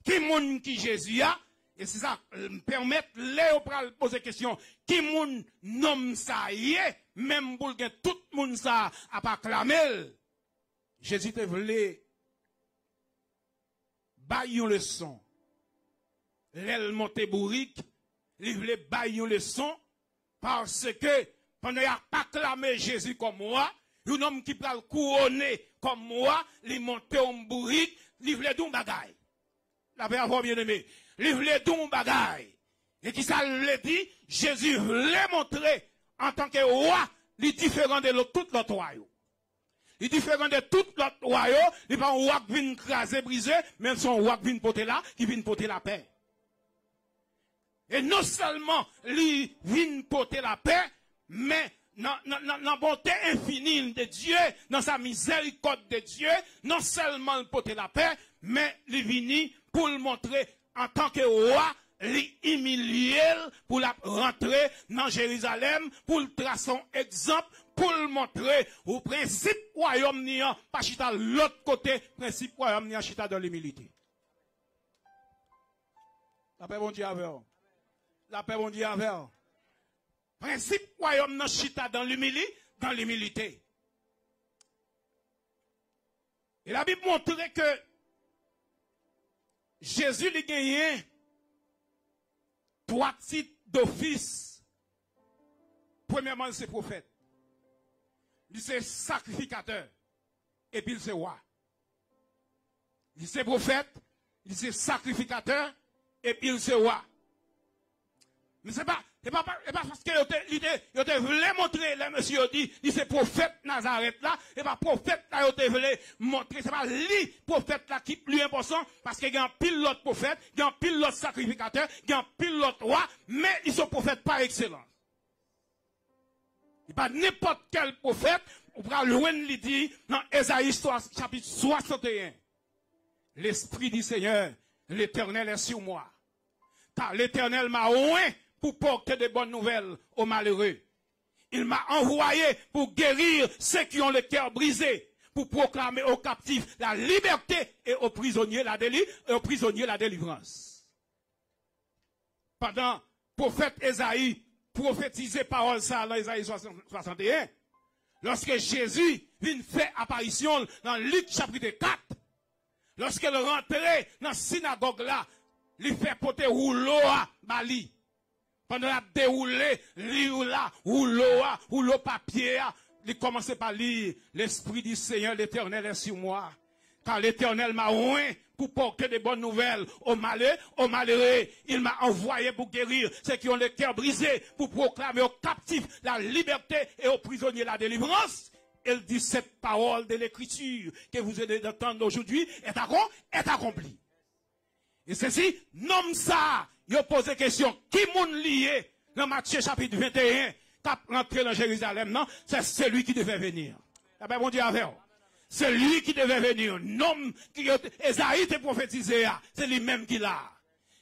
Qui moun qui Jésus a, et c'est ça me permet de poser question, qui moun nom ça y est, même pour que tout le monde ça a pas clamé. Jésus te voulait bailler une leçon. L'aile montée bourrique, il voulait bailler une leçon parce que pendant qu'il n'a pas clamé Jésus comme moi, un homme qui peut le couronner comme moi, il montait en bourrique, il voulait d'un bagaille. La paix avoir bien aimé. Il voulait d'un bagaille. Et qui ça le dit, Jésus voulait montrer en tant que roi, il est différent de tout l'autre royaume. Il est différent de tout l'autre royaume. Il n'est pas un roi qui vient craser, briser, mais son roi qui vient porter là, qui vient porter la paix. Et non seulement il vient porter la paix, mais dans la bonté infinie de Dieu, dans sa miséricorde de Dieu, non seulement il porter la paix, mais il vient pour le montrer en tant que roi, l'humilier pour la rentrer dans Jérusalem, pour le tracer un exemple, pour le montrer au principe royaume niant, pas chita l'autre côté, principe royaume niant chita dans l'humilité. La paix bon Dieu avec vous. La paix bon Dieu avec vous. Principe royaume niant chita dans l'humilité. Et la Bible montre que Jésus lui gagné 3 titres d'office. Premièrement, c'est prophète. Il c'est sacrificateur. Et puis il c'est roi. Il c'est prophète. Il c'est sacrificateur. Et puis il c'est roi. Mais c'est pas parce que il voulait montrer, le monsieur dit, il c'est prophète Nazareth là, et pas prophète là, il voulait montrer, c'est pas lui, prophète là, qui est plus important, parce qu'il y a un pile l'autre prophète, il y a un pile l'autre sacrificateur, il y a un pile l'autre roi, mais ils sont prophètes par excellence. Il n'y a pas n'importe quel prophète, on pourra loin lui dire, dans Ésaïe chapitre 61, l'Esprit du Seigneur, l'Éternel est sur moi. Car l'Éternel m'a oint pour porter de bonnes nouvelles aux malheureux. Il m'a envoyé pour guérir ceux qui ont le cœur brisé, pour proclamer aux captifs la liberté et aux prisonniers la délivrance. Pendant prophète Ésaïe prophétisait parole ça dans Ésaïe 61, lorsque Jésus vient faire apparition dans Luc chapitre 4, lorsqu'il rentrait dans la synagogue là, il fait porter rouleau à Bali. Pendant la déroulé, rouleau papier, il commençait par lire, l'Esprit du Seigneur, l'Éternel est sur moi. car l'Éternel m'a oint pour porter des bonnes nouvelles aux malheureux. Il m'a envoyé pour guérir ceux qui ont le cœur brisé, pour proclamer aux captifs la liberté et aux prisonniers la délivrance. Elle dit cette parole de l'Écriture que vous allez entendre aujourd'hui est accomplie. Et ceci, nomme ça. Il a posé question, qui moun lié dans Matthieu chapitre 21, qui rentré dans Jérusalem, non? C'est celui qui devait venir. Ah ben, bon Dieu avec vous. C'est lui qui devait venir. Nom qui Esaïe t'a prophétisé, c'est lui-même qui l'a.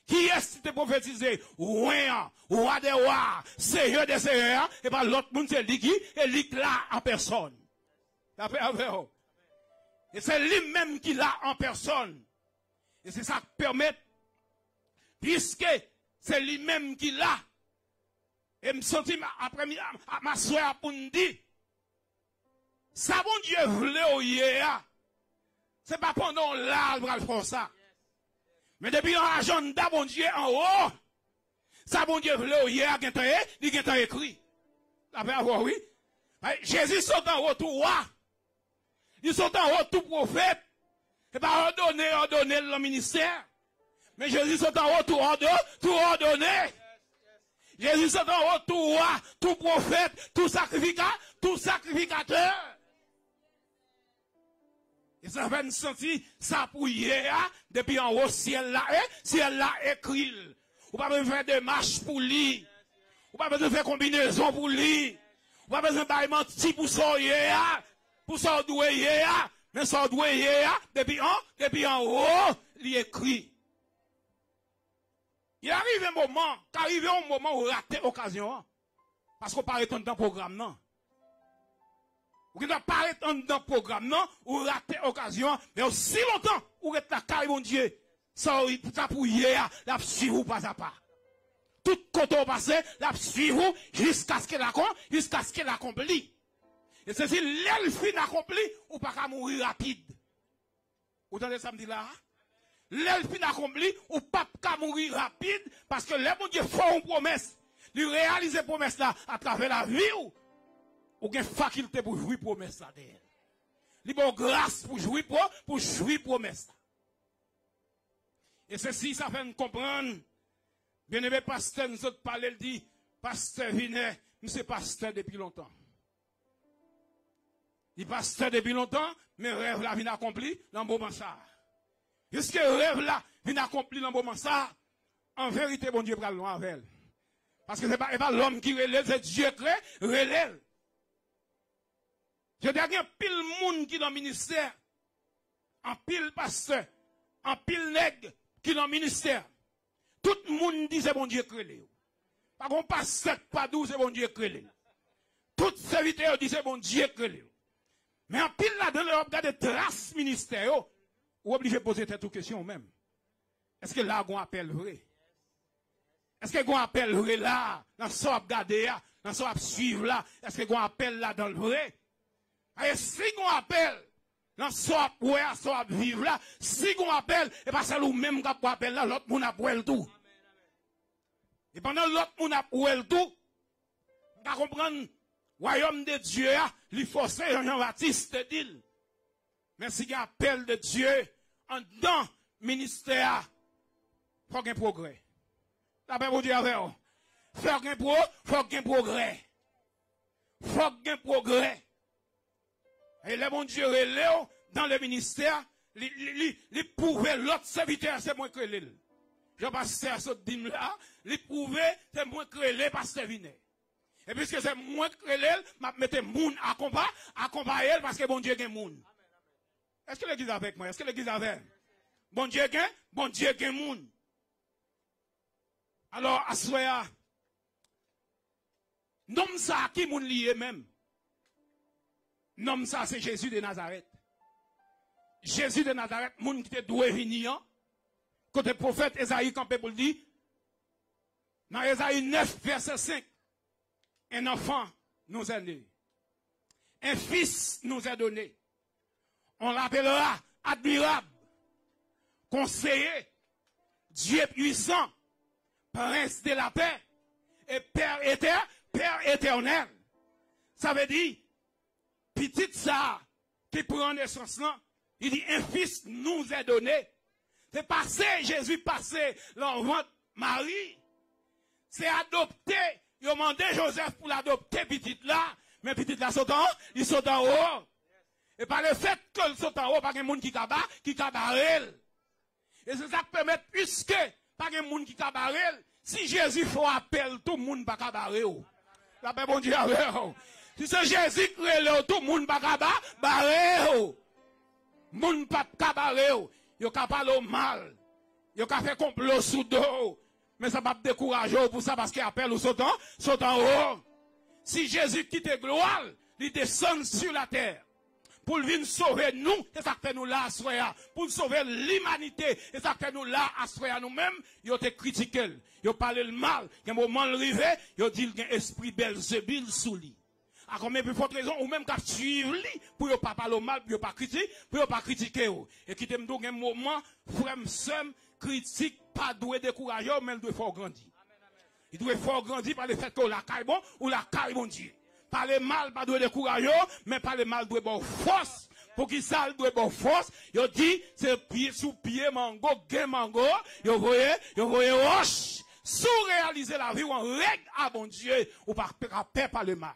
Qui est-ce qui t'a prophétisé? Ouin, roi des rois, seigneur des seigneurs, et pas l'autre monde, c'est lui qui, et lui là en personne. Et c'est lui-même qui l'a en personne. Et c'est ça qui permet, puisque c'est lui-même qui l'a. Et me sentis après ma soeur pour me dire, ça bon Dieu voulait au hier, c'est pas pendant l'arbre à faire ça. Mais depuis un agenda bon Dieu en haut, ça bon Dieu voulait au hier, il a écrit. Oui. Jésus sont en haut tout roi. Ils sont en haut tout prophète. Et pas ordonné le ministère. Mais Jésus sont en haut tout ordonné. Jésus sont en haut tout roi, tout prophète, tout sacrificateur. Et ça fait sentir ça pour hier, depuis en haut, ciel là écrit. Ou pas besoin de faire des marches pour lui. Ou pas besoin de faire combinaison pour lui. Ou pas besoin de mentir pour ça hier. Pour ça doué hier. Mais ça doué hier, depuis en haut, il écrit. Il arrive un moment où on rate l'occasion. Parce qu'on paraît dans le programme, non? Ou qui ne paraît dans le programme, non? Ou rate l'occasion. Mais aussi longtemps, où est la carrière, mon Dieu. Ça pour hier, la suivre pas à pas. Tout côté au passé, la suivre jusqu'à ce qu'elle accomplit. Et c'est si l'elfine accompli, ou pas qu'à mourir rapide. Vous entendez ça me dit là? L'elfine accompli, ou pas qu'à mourir rapide, parce que les bon Dieu font une promesse. Lui réaliser promesse là, à travers la vie, ou une faculté pour jouir promesse là d'elle. Il a grâce pour jouir promesse là. Et ceci, ça fait nous comprendre. Bien-aimé pasteur, nous autres parlons, il dit, pasteur Vinet, nous sommes pasteur depuis longtemps. Il pasteur depuis longtemps, mais rêve là vient accompli dans le moment ça. Jusque rêve là vient accompli dans le moment ça, en vérité, bon Dieu, pral loin avec elle. Parce que ce n'est pas l'homme qui relève, c'est Dieu qui relève. Je dis qu'il y a pile monde qui est dans le ministère, en pile pasteur, en pile nègre qui est dans le ministère. Tout le monde dit c'est bon Dieu qui relève. Par contre, pasteur, pas d'où c'est bon Dieu qui relève. Tout serviteur dit c'est bon Dieu qui relève. Mais en pile là, dans le regard de traces ministère, ou obligé de poser cette question même. Est-ce que là, on appelle vrai? Est-ce que on appelle vrai là, dans ce qu'on a regardé, dans ce qu'on a suivre là, est-ce que on appelle là dans le vrai? Et si on appelle, dans ce qu'on a vivre là, si on appelle, et pas c'est nous-mêmes qui appelle là, l'autre monde a le tout. Et pendant l'autre monde a le tout, on va comprendre, royaume de Dieu, lui forcer Jean-Baptiste dit. Mais si il y a appel de Dieu, en dedans, ministère, il faut qu'il y ait un progrès. D'après vous dire avec vous. Il faut qu'il y ait un progrès. Il faut qu'il y ait un progrès. Et le bon Dieu relève dans le ministère, il prouve l'autre serviteur, c'est moins que l'île. Je passe à ce dîme là, il prouve, c'est moins que l'île, pasteur Vinet. Et puisque c'est moins que l'île, je mette moun accompagner parce que bon Dieu gagne moun. Est-ce que l'église avec moi? Est-ce que l'église avec? Bon Dieu gagne moun. Alors, à ce moment-là, nomme ça qui moun lié même. Nomme ça, c'est Jésus de Nazareth. Jésus de Nazareth, moun qui te doué venir, côté prophète Esaïe campé pour le dire, dans Esaïe 9, verset 5, un enfant nous est né. Un fils nous est donné. On l'appellera admirable, conseiller, Dieu puissant, prince de la paix et Père éternel. Ça veut dire, petite ça qui prend naissance là, Il dit, un fils nous est donné. C'est passé, Jésus passé l'enfant Marie. C'est adopté. Il a demandé Joseph pour l'adopter, petite là. Mais petite là saute en haut, il saute en haut. Et par le fait qu'il saute en haut, pas de monde qui cabarel. Et c'est ça qui permet, puisque pas de monde qui cabarel, si Jésus fait appel, tout le monde va cabarer. La paix, bon Dieu, si c'est Jésus qui relève, tout le monde va cabarer. Moun pas cabaret, yo ka parler au mal, yo ka fait complot sous dos, mais ça va décourager pour ça parce qu'il appelle ou saute en haut. Si Jésus quitte gloire, il descend sur la terre pour venir sauver nous, et ça fait nous là à soya, pour sauver l'humanité, et ça fait nous là à soya nous-mêmes, yo te critiqué, yo parlé le mal, un moment arrivé, yo dit qu'il y a un esprit Belzébul sous lui. À combien plus forte raison, ou même qu'à suivre lui, pour ne pas parler mal, pour ne pas critiquer. Et qui t'aime donc un moment, frère, somme, critique, pas doué décourager, mais il doit fort grandir. Il doit fort grandir par le fait que la caille bon, ou la caille bon Dieu. Parler mal, pas doué décourager, mais parler mal doit bon force. Pour qui ça doit bon force, il dit, c'est pied sous pied, mango, gain mango, il voyez roche. Sous réaliser la vie ou en règle à bon Dieu, ou par paix par le mal.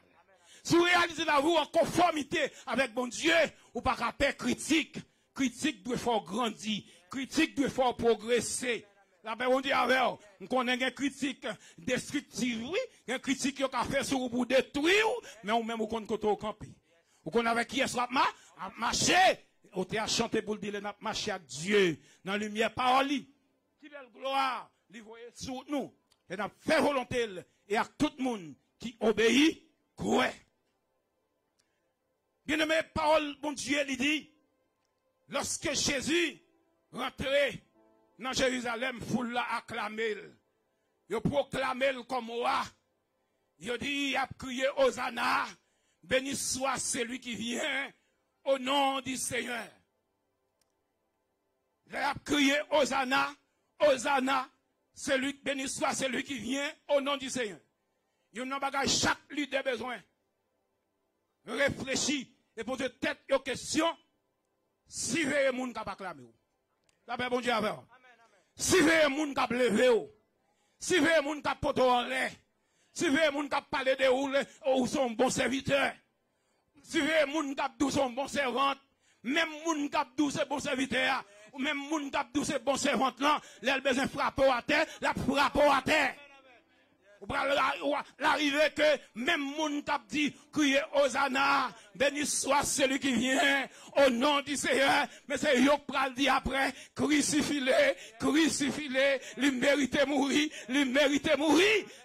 Si vous réalisez la vie en conformité avec bon Dieu, ou pas qu'à paix critique. Critique doit fort grandir. Critique doit fort progresser. La paix, bon Dieu, avec vous. On connaît une critique destructive, oui. Une critique qui a fait sur vous pour détruire, mais ou même, vous connaissez au campi. Vous connaissez avec qui est-ce qu'on a marché? On a chanté pour le dire, on a marché avec Dieu. Dans la lumière, parole. Qui belle gloire, lui voyez sur nous. Et on a fait volonté, et à tout le monde qui obéit, croit. Bien-aimé, parole, bon Dieu, il dit, lorsque Jésus rentrait dans Jérusalem, foule l'a acclamé. Il proclamé comme roi. Il dit, il a crié Hosanna, béni soit celui qui vient au nom du Seigneur. Il a crié Hosanna, Hosanna, béni soit celui qui vient au nom du Seigneur. Il y a un bagage chaque leader besoin. Réfléchis et posez tête aux questions. Si vous avez des gens qui acclamé, la paix bon Dieu avec vous. Si vous avez des gens qui levé, si vous avez des gens qui porté en l'air, si vous avez des gens qui parlé de vous, ou sont bons serviteurs, si vous avez des gens qui sont bons servantes, même les gens qui sont bons serviteurs, ou même les gens qui sont bons servantes, là, ils besoin de frapper à terre, la frapper à terre. Ou l'arrivée que même moun tap dit, crier Hosanna, béni soit celui qui vient au nom du Seigneur. Mais c'est yo pral dit après, crucifie-le, il mérite mourir,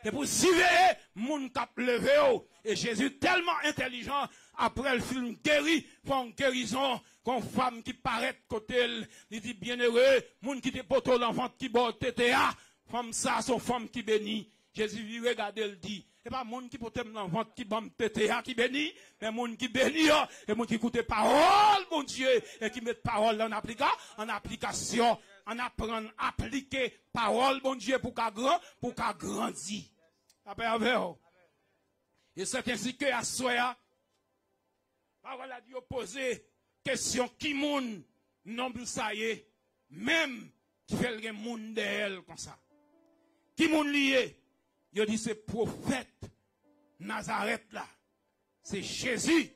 Et pour s'éveiller, moun tap levé. Et Jésus tellement intelligent, après le film guéri, font guérison, qu'on femme qui paraît côté, il dit bienheureux, moun qui te poto l'enfant qui boit TTA, femme ça, son femme qui bénit. Jésus vit regarder le dit. Et pas monde qui peut l'enfant qui bombe TTA qui bénit, mais monde qui bénit, et monde qui écoute parole, mon Dieu, et qui met parole en application, en apprendre à appliquer parole, mon Dieu, pour qu'à grandir. Et c'est ainsi que à Soya, parole a dû poser question qui moun non ça y est, même qui fait le monde d'elle comme ça. Qui moun lié? Il dit c'est prophète Nazareth là. C'est Jésus.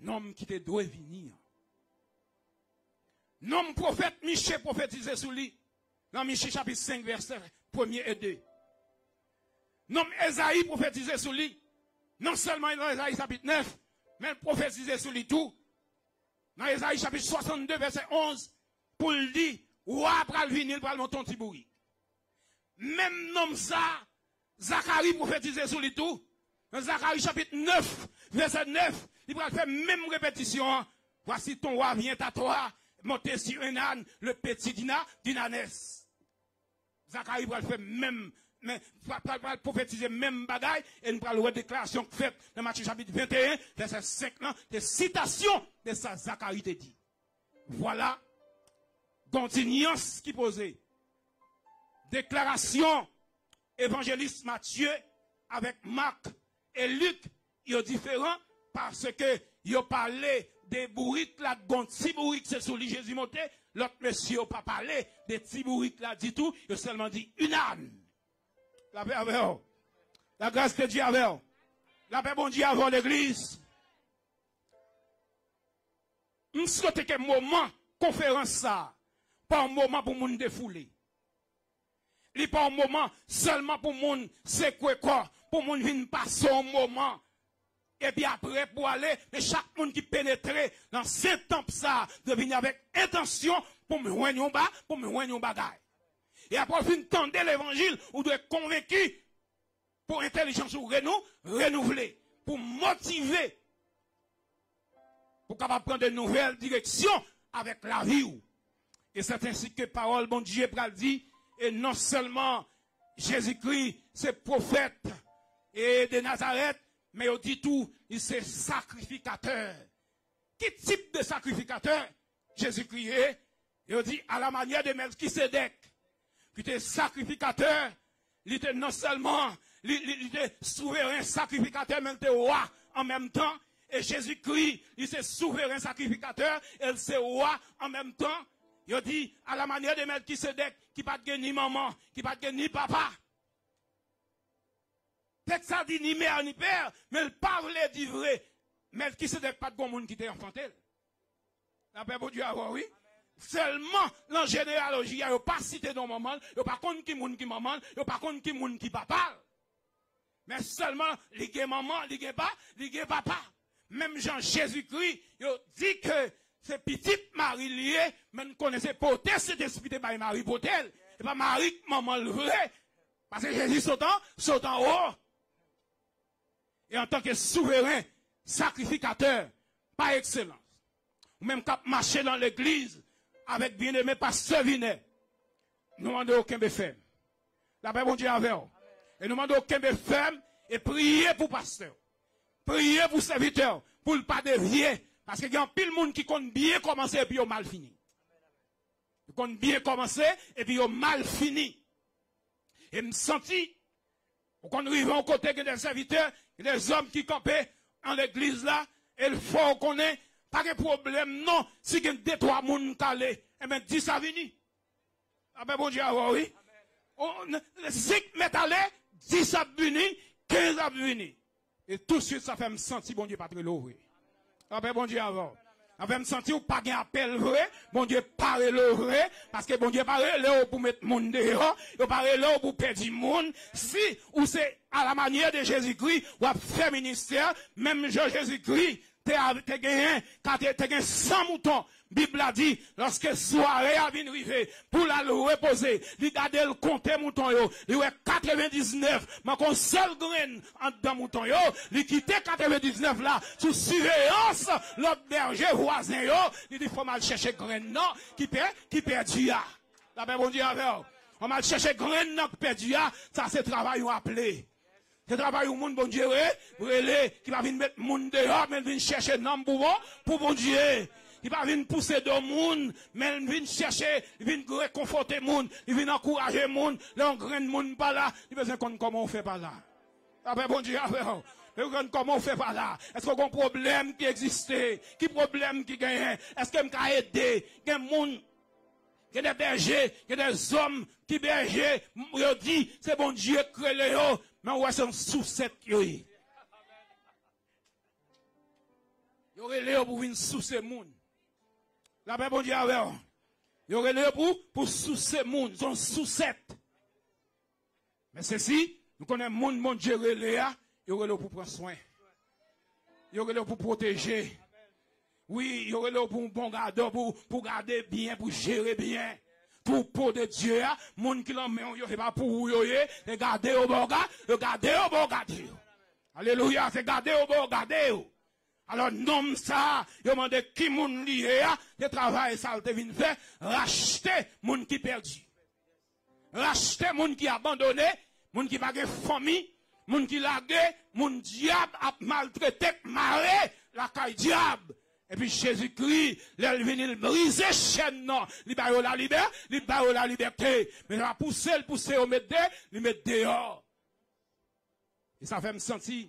Nom qui te doit venir. Nom prophète Michée prophétisé sur lui. Dans Michée chapitre 5 verset 1er et 2. Nom Esaïe prophétisé sur lui. Non seulement dans Esaïe chapitre 9, mais prophétisé sur lui tout. Dans Esaïe chapitre 62 verset 11, pour le dire, ou après le venir, il va monter un tibouri. Même nom ça, Zacharie prophétisé sur lui tout. Dans Zacharie chapitre 9, verset 9, il va faire même répétition. Voici ton roi vient à toi, monter sur un âne, le petit d'Inanès. Zacharie va faire même, mais va prophétiser même bagaille, et nous parlons de déclaration faite dans Matthieu chapitre 21, verset 5, des citations de ça, Zacharie te dit. Voilà, continuance qui posait. Déclaration, évangéliste Matthieu avec Marc et Luc, ils sont différents parce que ils ont parlé des bourriques là, gon petit bourrique c'est sous lui Jésus monté, l'autre monsieur n'a pas parlé, des petits bourriques là dit tout, il a seulement dit une âme. La paix avec vous. La grâce de Dieu avec vous. La paix bon Dieu avec l'église. Je souhaite que moment conférence ça, pas un moment pour moun défouler. Il pas un moment seulement pour moun c'est quoi, pour moun vinn passer un moment. Et puis après, pour aller, mais chaque monde qui pénètre dans ce temple, ça, de venir avec intention pour me joindre en bas, pour me joindre en bagaille. Et après, fin tendre l'évangile, vous devez être convaincu pour intelligence ou renouveler, pour motiver, pour capable prendre de nouvelles directions avec la vie. Et c'est ainsi que parole, bon Dieu, pral dit, et non seulement Jésus-Christ, c'est prophète et de Nazareth, mais on dit tout, il c'est sacrificateur. Quel type de sacrificateur Jésus-Christ est? Et on dit à la manière de Melchisedec, qui était sacrificateur, il était non seulement, il était souverain sacrificateur, mais il était roi en même temps. Et Jésus-Christ, il c'est souverain sacrificateur, et c'est roi en même temps. Il dit à la manière de Melchisedec, qui n'a pas ni maman, qui n'a pas ni papa. Peut-être ça dit ni mère ni père, mais il parle du vrai. Mais qui se dit pas de bon monde qui était enfanté. La paix pour Dieu avoir, oui. Seulement, dans généalogie, il n'y a pas cité dans maman, il n'y a pas contre qui monde qui maman, il n'y a pas contre qui monde qui papa. Mais seulement, les gars maman, les gars papa. Même Jean Jésus-Christ, il dit que c'est petite Marie liée, mais nous connaissons pas cet esprit de Marie Potel. Et pas Marie, maman le vrai. Parce que Jésus saute en haut. Et en tant que souverain, sacrificateur, par excellence, ou même quand marcher dans l'église avec bien-aimé pasteur Vinet, nous demandons aucun femme. La paix bon Dieu avec vous. Et nous demandons aucun femme et prier pour pasteur. Prier pour serviteur, pour ne pas dévier. Parce qu'il y a un pile monde qui compte bien commencer et puis il mal fini. Il compte bien commencer et puis il mal fini. Et me senti, quand on arrive au côté des serviteurs, des hommes qui campaient en l'église là, et il faut qu'on ait pas de problème, non, si il y a deux, trois personnes calées, eh bien, 10 à venir. Ah ben, bon Dieu, oui. Si je mets à l'air, 10 à venir, 15 à venir. Et tout de suite, ça fait me sentir, bon Dieu, pas très lourd. Ah ben, bon Dieu, avant. Ça fait me sentir, pas un appel vrai, bon Dieu, parle le vrai, parce que bon Dieu, parle là pour mettre monde dehors, il parle là pour perdre du monde. Si, ou c'est à la manière de Jésus-Christ, ou à faire ministère, même Jésus-Christ, t'es gagné, quand t'es gagné 100 moutons, Bible a dit, lorsque soirée a venu arriver, pour la reposer, il garde le compte mouton yo, il y a 99, mais qu'on seul grain en dedans mouton yo, il quitte 99 là, sous surveillance, l'autre berger voisin yo, il dit, faut mal chercher grain non, qui perdu ya. La paix bon Dieu avec vous. On mal chercher grain non, qui perdu ya, ça c'est travail ou appelé. C'est travail au monde, bon Dieu, qui va venir mettre monde dehors, mais venir chercher nom pour bon Dieu. Il va venir pousser de monde, mais il vient chercher, il vient réconforter monde, il vient encourager monde, le grand monde pas là, il veut qu'on comment on fait pas là. Après bon Dieu, comment on fait pas là? Est-ce qu'on a un problème qui existait? Qui problème qui gagne? Est-ce qu'on peut aider? Il y a des monde, il y a des bergers, il y a des hommes qui bergers, ils disent, c'est bon Dieu crée les hauts, mais on voit son sous-set. Il y aurait les pour venir sous ces monde. La paix, bon Dieu, avec vous. Il y aurait les pour sous ces monde, son sous-set. Mais ceci, nous connaissons le monde, mon Dieu, il y aurait les pour prendre soin. Il y aurait les pour protéger. Oui, il y aurait les pour bon garder, pour garder bien, pour gérer bien. Pour de Dieu, monde qui l'en met, c'est pas pour vous, c'est garder au bon garder. Alléluia, c'est garder au bon garder. Alors, nom ça, il demande qui moun lié, le travail ça te vient faire, racheter moun qui perdu. Racheter moun qui abandonné, moun qui pas de famille, moun qui lagué, moun diable a maltraité, maré, la caille diable. Et puis Jésus-Christ, il vient briser chaîne, non. Il va la liberté. Mais il va pousser, il met dehors. Et ça fait me sentir,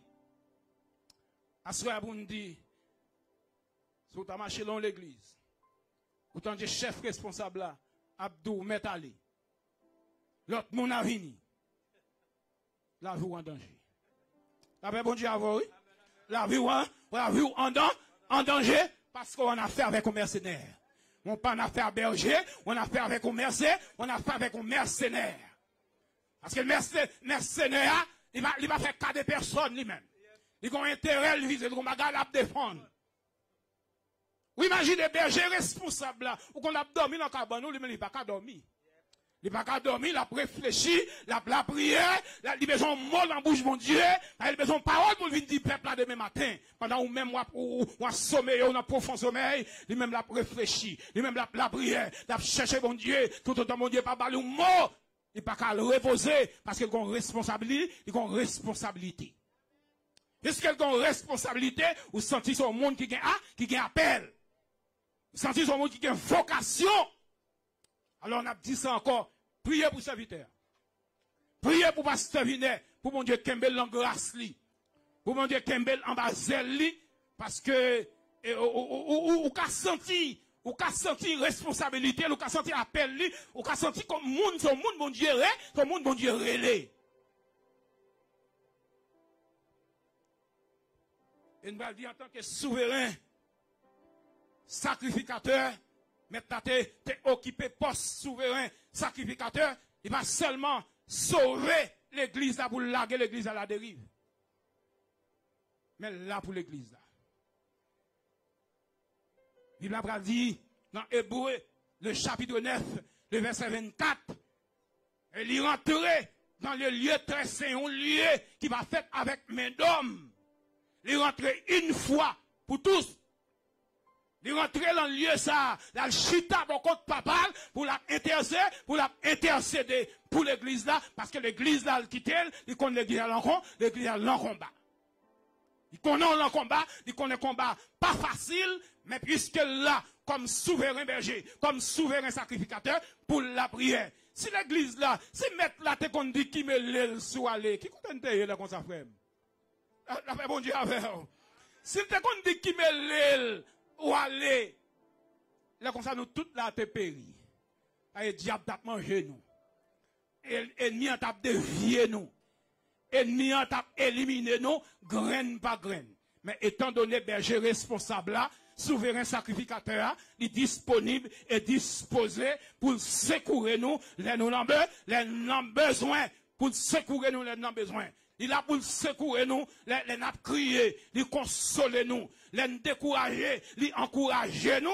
à ce moment-là, Si vous avez marché dans l'église, vous avez chef responsable là, Abdou Metali. L'autre monde a venu. La vie en danger. La paix, bon Dieu, à vous, oui? La vie en danger parce qu'on a affaire avec un mercenaire. On pas en affaire berger, on a affaire avec un mercenaire, on a affaire avec un mercenaire. Parce que le mercenaire, il va faire cas de personnes lui-même. Il a un intérêt, il vise, il a un bagage à défendre. Vous imaginez berger responsable là, ou qu'on a dormi dans le cabane, lui-même, il n'a pas qu'à dormir. Il n'a pas qu'à dormir, il a réfléchi, il a prié, il a besoin de mots dans la bouche, mon Dieu, il a besoin de paroles pour venir dire peuple là demain matin. Pendant ou même ou sommeil, ou un profond sommeil, lui-même l'a réfléchi, lui-même l'a prié, l'a cherché mon Dieu, tout autant mon Dieu, pas parler un mot. Il n'a pas qu'à le reposer, parce qu'il a une responsabilité, il a une responsabilité. Puisqu'il a une responsabilité, vous sentez son monde qui a appel. Vous sentez son monde qui a vocation. Alors on a dit ça encore. Priez pour serviteur. Priez pour pasteur Vinet. Pour mon Dieu Kembel en grâce li. Pour mon Dieu Kembel en bazel li. Parce que, ou qu'a senti responsabilité, ou qu'a senti appel li, ou qu'a senti comme monde, son monde, mon Dieu, son monde, mon Dieu, relais. Et nous allons dire en tant que souverain, sacrificateur, maintenant t'es occupé poste souverain, sacrificateur, il va seulement sauver l'église là pour larguer l'église à la dérive. Mais là pour l'église là. La Bible a dit dans Hébreu, le chapitre 9, le verset 24, il est rentré dans le lieu très saint, un lieu qui va faire avec main d'homme. Il est rentré une fois pour tous. Il est rentré dans le lieu ça, la chita pour contre papa, pour intercéder pour l'église là, parce que l'église là, il connaît l'église à l'encombat. Il connaît le combat, il connaît le combat pas facile, mais puisque là, comme souverain berger, comme souverain sacrificateur, pour la prière. Si l'église là, si mettre là, t'es qu'on dit qui me l'aile sous aller, qui compte te là comme ça, frère? La paix, bon Dieu, avec vous. Si t'es qu'on dit qui me l'aile ou aller, là comme ça, nous toutes là, t'es péri. Le diable t'a mangé nous. Ennemi t'a dévié nous. Ennemi t'a éliminé nous, graine par graine. Mais étant donné berger responsable là, souverain sacrificateur, il est disponible et disposé pour secourir nous, les nous avons besoin, pour secourir nous, les nous avons besoin. Il a pour secourir nous, les nous crier, les consoler nous, les décourager, les encourager nous.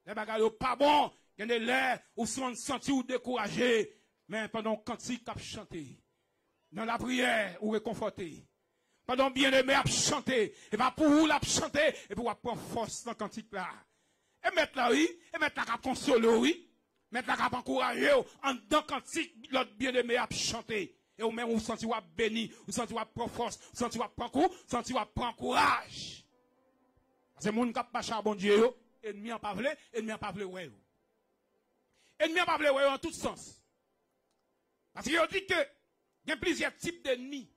Les bagages pas bon, il y a des l'air où sont sentis ou découragés, mais pendant quand il cap chanter, dans la prière ou réconforter. Pendant bien aimé à chanter, et pas pour vous la chanter, et pour prendre force dans le cantique là. Et mettre là, oui, et mettre là, consoler, oui, mettre là, encourager, en dans le cantique, l'autre bien aimé à chanter. Et ou même, vous sentez béni, vous sentez prendre force, vous sentez prendre coup, vous sentez prendre courage. C'est mon cap pas charbon Dieu, ennemi en parler, ennemi en parler, ouais. Ennemi en parler, ouais, en tout sens. Parce qu'il dit que, il y a plusieurs types d'ennemis.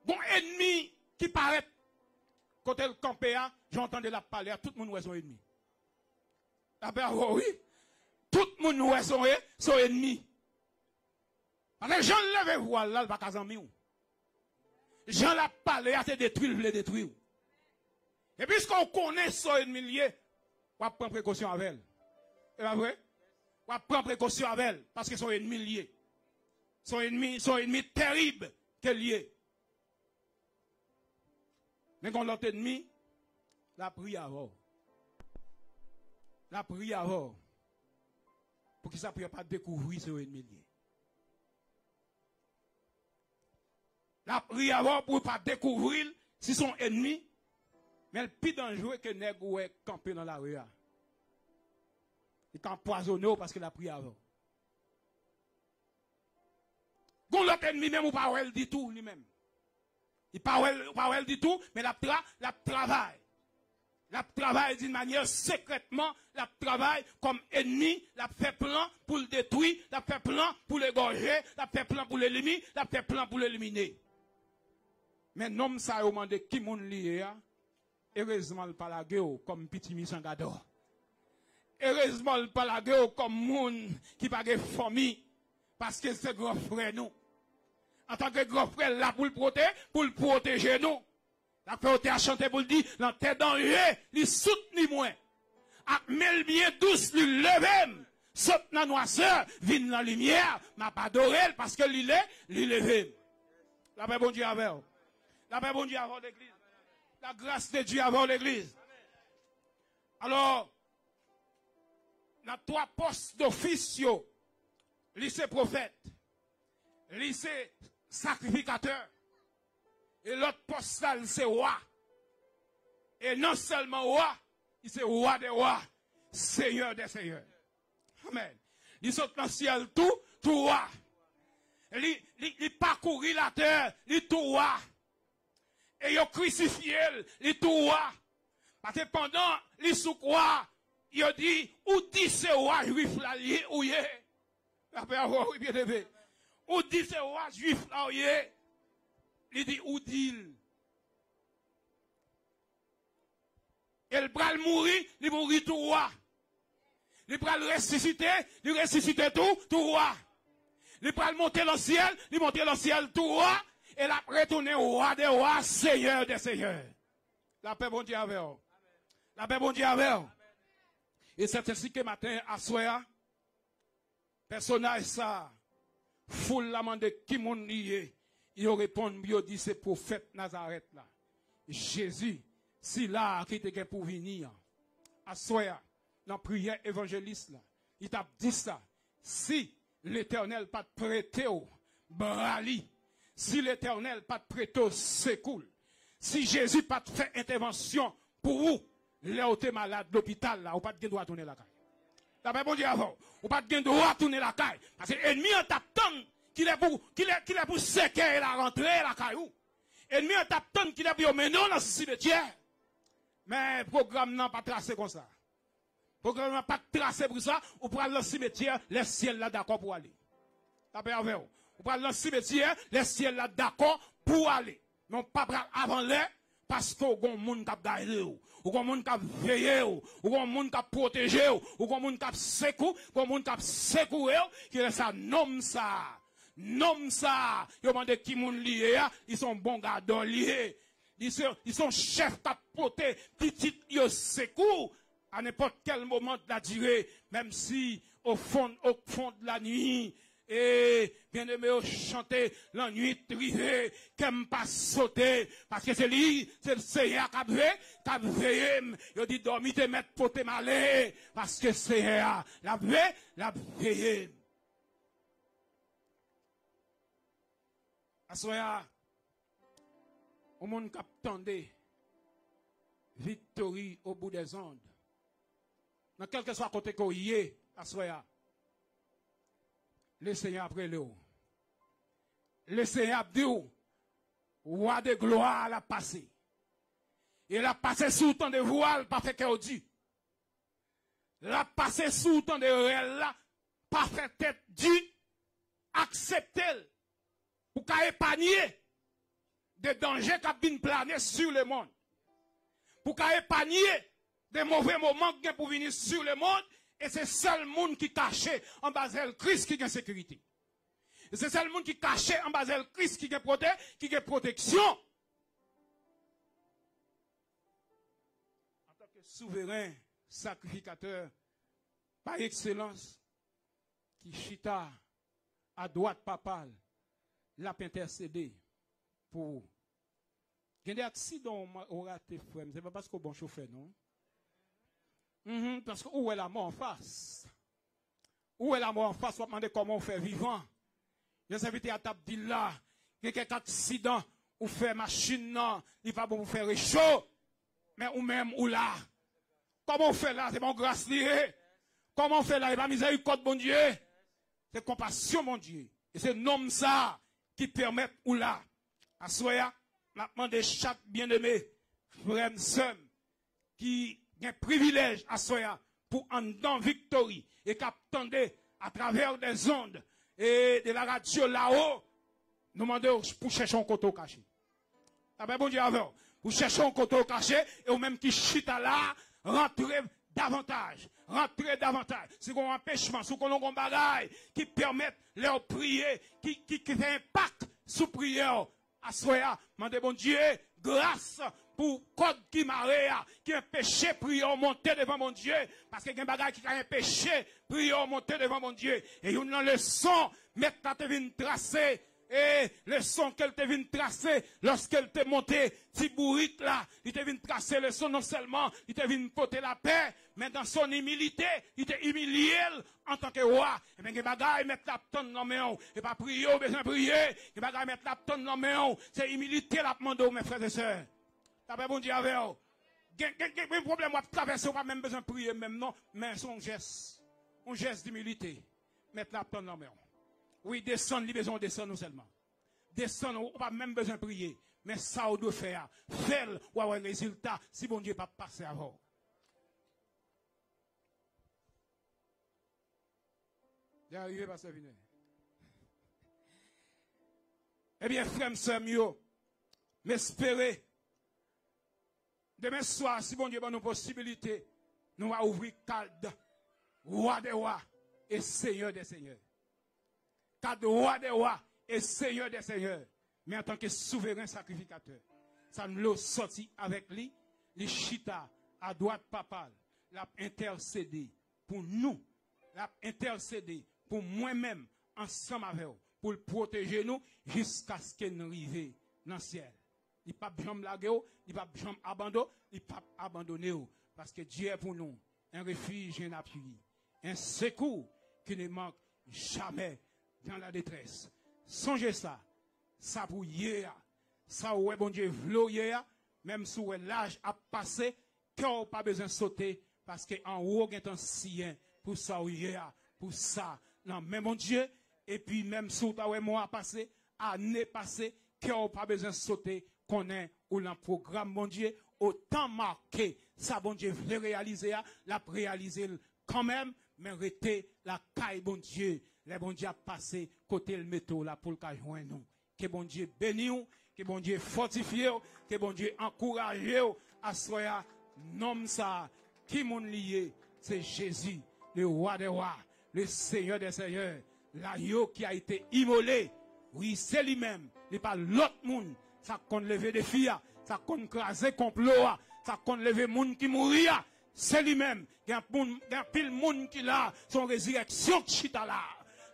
Bon ennemi qui paraît, quand elle campait, j'entendais la parler, tout le monde est son ennemi. Oui, tout le monde est son ennemi. Parce que Jean lève voile là, il va pas en Jean l'a parlé, à te détruire, il veut détruire. Et puisqu'on connaît son ennemi, on va prendre précaution avec elle. C'est pas vrai? On va prendre précaution avec elle, parce que son ennemi lié. Son ennemi terrible qu'elle lié. Mais quand l'autre ennemi, la prie avant. La prie avant. Pour qu'il ne puisse pas découvrir son ennemi. La prie avant pour ne pas découvrir si son ennemi, mais le plus dangereux que nèg ou est campé dans la rue. Il est empoisonné parce que la prie avant. Quand l'autre ennemi même ou pas elle dit tout lui-même. Il parle du tout, mais la travaille. La travaille d'une manière secrètement, la travaille comme ennemi, la fait plan pour le détruire, la fait plan pour l'égorger, la fait plan pour l'éliminer, la fait plan pour l'éliminer. Mais non, ça a demandé qui moun lié, heureusement, le palagio comme petit misangado. Heureusement, le palagio comme moun qui pas de famille. Parce que c'est grand frère nous. En tant que grand frère, là pour le protéger nous. La frère a chanté pour le dire, dans tête dans il soutient moins. A mel bien douce, lui levé. Saute dans la noirceur, vient dans la lumière, m'a pas adoré parce que lui levé. La paix bon Dieu avec vous. La paix bon Dieu avant l'église. La grâce de Dieu avant l'église. Alors, dans 3 postes d'office, lycée prophète, lycée sacrificateur, et l'autre poste là, c'est roi. Et non seulement roi, il c'est roi des rois, seigneur des seigneurs. Amen. Il saute dans le ciel tout roi. Il parcourit la terre, il tout roi. Et il a crucifié, il tout roi. Parce que pendant les sous-croix, il a dit, où dit ce roi juif là, où il est? Oui, bien élevé. Où dit ce roi juif là, où il est? Il dit, où dit-il? Et le bras mourir, il mourit tout roi. Il bras ressusciter, il ressusciter tout roi. Il bras monter dans le ciel, il monter dans le ciel tout roi. Et il retourner au roi des rois, seigneur des seigneurs. La paix bon Dieu avec vous. La paix bon Dieu avec vous. Et c'est ainsi que matin, à soir, personnage ça, foule la mande qui m'ont nié. Il répond, il dit, c'est prophète Nazareth là. Jésus, si là, qui était pour venir, à soir, dans la prière évangéliste là, il t'a dit ça. Si l'Éternel pas prêté au brali, si l'Éternel pas prêté au secours, si Jésus pas fait intervention pour vous, là où t'es malade, l'hôpital là, ou pas de droit tourner la caille. D'abord, bon Dieu avant, ou pas de droit tourner la caille. Parce que l'ennemi en t'attend qu'il est pour séquer la rentrée la caillou. L'ennemi en t'attend qu'il est pour mener dans ce cimetière. Mais le programme n'a pas tracé comme ça. Le programme n'a pas tracé pour ça, ou pour aller dans le cimetière, les ciels là d'accord pour aller. D'abord, avec vous. Ou pour aller dans le cimetière, les ciels là d'accord pour aller. Non pas avant l'air, parce qu'il y a des gens qui ont gardé, ou des gens qui ont veillé, ou des gens qui ont protégé, ou des gens qui ont secouru, ou des gens qui ont secouru, qui est ça, nomme ça. Nomme ça. Ils ont demandé qui sont liés, ils sont bons gardons liés. Ils sont chefs qui ont porté petit secours à n'importe quel moment de la durée, même si au fond de la nuit, et bien aimé chanter la nuit privée, qu'aime pas sauter, parce que c'est lui, c'est le Seigneur qui a veillé, il dit dormir te mettre pour te malé, parce que c'est la veillé. Asoya, au monde qui attendait victoire au bout des ondes, dans quel que soit côté qu'on y est, asoya, le Seigneur après le haut. Le Seigneur a dit, roi de gloire l'a passé. Il a passé sous temps de voile, pas fait qu'au dit. Il a passé sous temps de réel là, pas fait tête dit, accepter, pour qu'à épargner des dangers qui viennent planer sur le monde. Pour qu'à épargner des mauvais moments qui viennent pour venir sur le monde. Et c'est seul monde qui cachait en bas de Christ qui a sécurité. Et c'est seul monde qui cachait en bas de Christ qui a protection. En tant que souverain, sacrificateur, par excellence, qui chita à droite papale, l'a intercédé pour. Il y a des accidents au raté, frère, c'est pas parce qu'on est bon chauffeur, non? Parce que où est la mort en face? Où est la mort en face? On va demander comment on fait vivant. Je suis invité à table là. Il y a quelques accidents où fait machine, non. Il va bon vous faire chaud. Mais ou même ou là. Comment on fait là? C'est bon grâce liée. Comment on fait là? Il va miséricorde, mon Dieu. C'est compassion, mon Dieu. Et c'est nom ça qui permet ou là. À soya, m'a demandé chaque bien-aimé, frère, sœur, qui a un privilège à soya pour en dans victoire et qu'attendez à travers des ondes et de la radio là-haut, nous demandons pour chercher un côté caché. Ah ben bon Dieu avant, Ou cherchez un côté caché, et ou même qui chita là, rentrez davantage. Rentrez davantage. C'est un empêchement, c'est un bagage qui permet leur prier, qui fait impact sous prière. À soya, mandez bon Dieu, grâce pour code qui marre, qui est péché, prière monter devant mon Dieu. Parce que y a un bagage qui a un péché, prière monter devant mon Dieu. Et une leçon, maintenant te vient tracer. Et le son qu'elle te vient tracer lorsqu'elle te montée, petit bourrique là, il te vient tracer le son non seulement, il te vient porter la paix, mais dans son humilité, il te humilié en tant que roi. Et bien, les bagailles mettent la tonne dans mes mains, et pas prier, besoin de prier, les bagailles mettent la tonne dans mes mains, c'est humilité la demande, mes frères et sœurs. T'as pas bon Dieu avec vous. Quel problème, on va traverser, on va même besoin de prier, même non, mais son geste, un geste d'humilité, mettre la tonne dans mes mains. Oui, descendre, besoin de descendre non seulement. Descendre, on n'a pas même besoin de prier. Mais ça, on doit faire. Faire, ou avoir un résultat, si bon Dieu pas passer avant. J'ai arrivé, pasteur Vinet. Eh bien, frère, sœur, m'espérer. Demain soir, si bon Dieu a nos possibilités, nous allons ouvrir cadre, roi des rois et seigneur des seigneurs. Cadre roi des rois et seigneur des seigneurs. Mais en tant que souverain sacrificateur, ça nous l'a sorti avec lui, les chita à droite papale, l'a intercédé pour nous, l'a intercédé pour moi-même, ensemble avec vous, pour le protéger nous jusqu'à ce qu'il nous arrive dans le ciel. Il ne peut pas jamais laguer, il ne peut pas jamais abandonner, il ne peut pas abandonner. Parce que Dieu est pour nous un refuge, un appui, un secours qui ne manque jamais dans la détresse. Songez ça. Ça pour hier. Ça où est bon Dieu v'lou hier. Même si l'âge a passé, qu'on n'a pas besoin de sauter. Parce qu'en haut, il y a un sien pour ça hier. Pour ça. Non, mais mon Dieu. Et puis même si un mois passé, année passée, qu'on n'a pas besoin de sauter. Qu'on est ou dans le programme, mon Dieu. Autant marqué. Ça, bon Dieu, veut réaliser. L'a réaliser quand même. Mais rester la caille, bon Dieu. Les bon Dieu a passé côté le métaux là pour le joindre nous. Que bon Dieu bénisse, que bon Dieu fortifie, que bon Dieu encourage à soya nom ça qui mon lié, c'est Jésus, le roi des rois, le Seigneur des seigneurs, l'agneau qui a été immolé. Oui, c'est lui-même, il n'est pas l'autre monde. Ça qu'on lever des filles, ça qu'on craser complot, ça qu'on lever monde qui mourir. C'est lui-même. Il y a un pile monde qui là, son résurrection de chita là.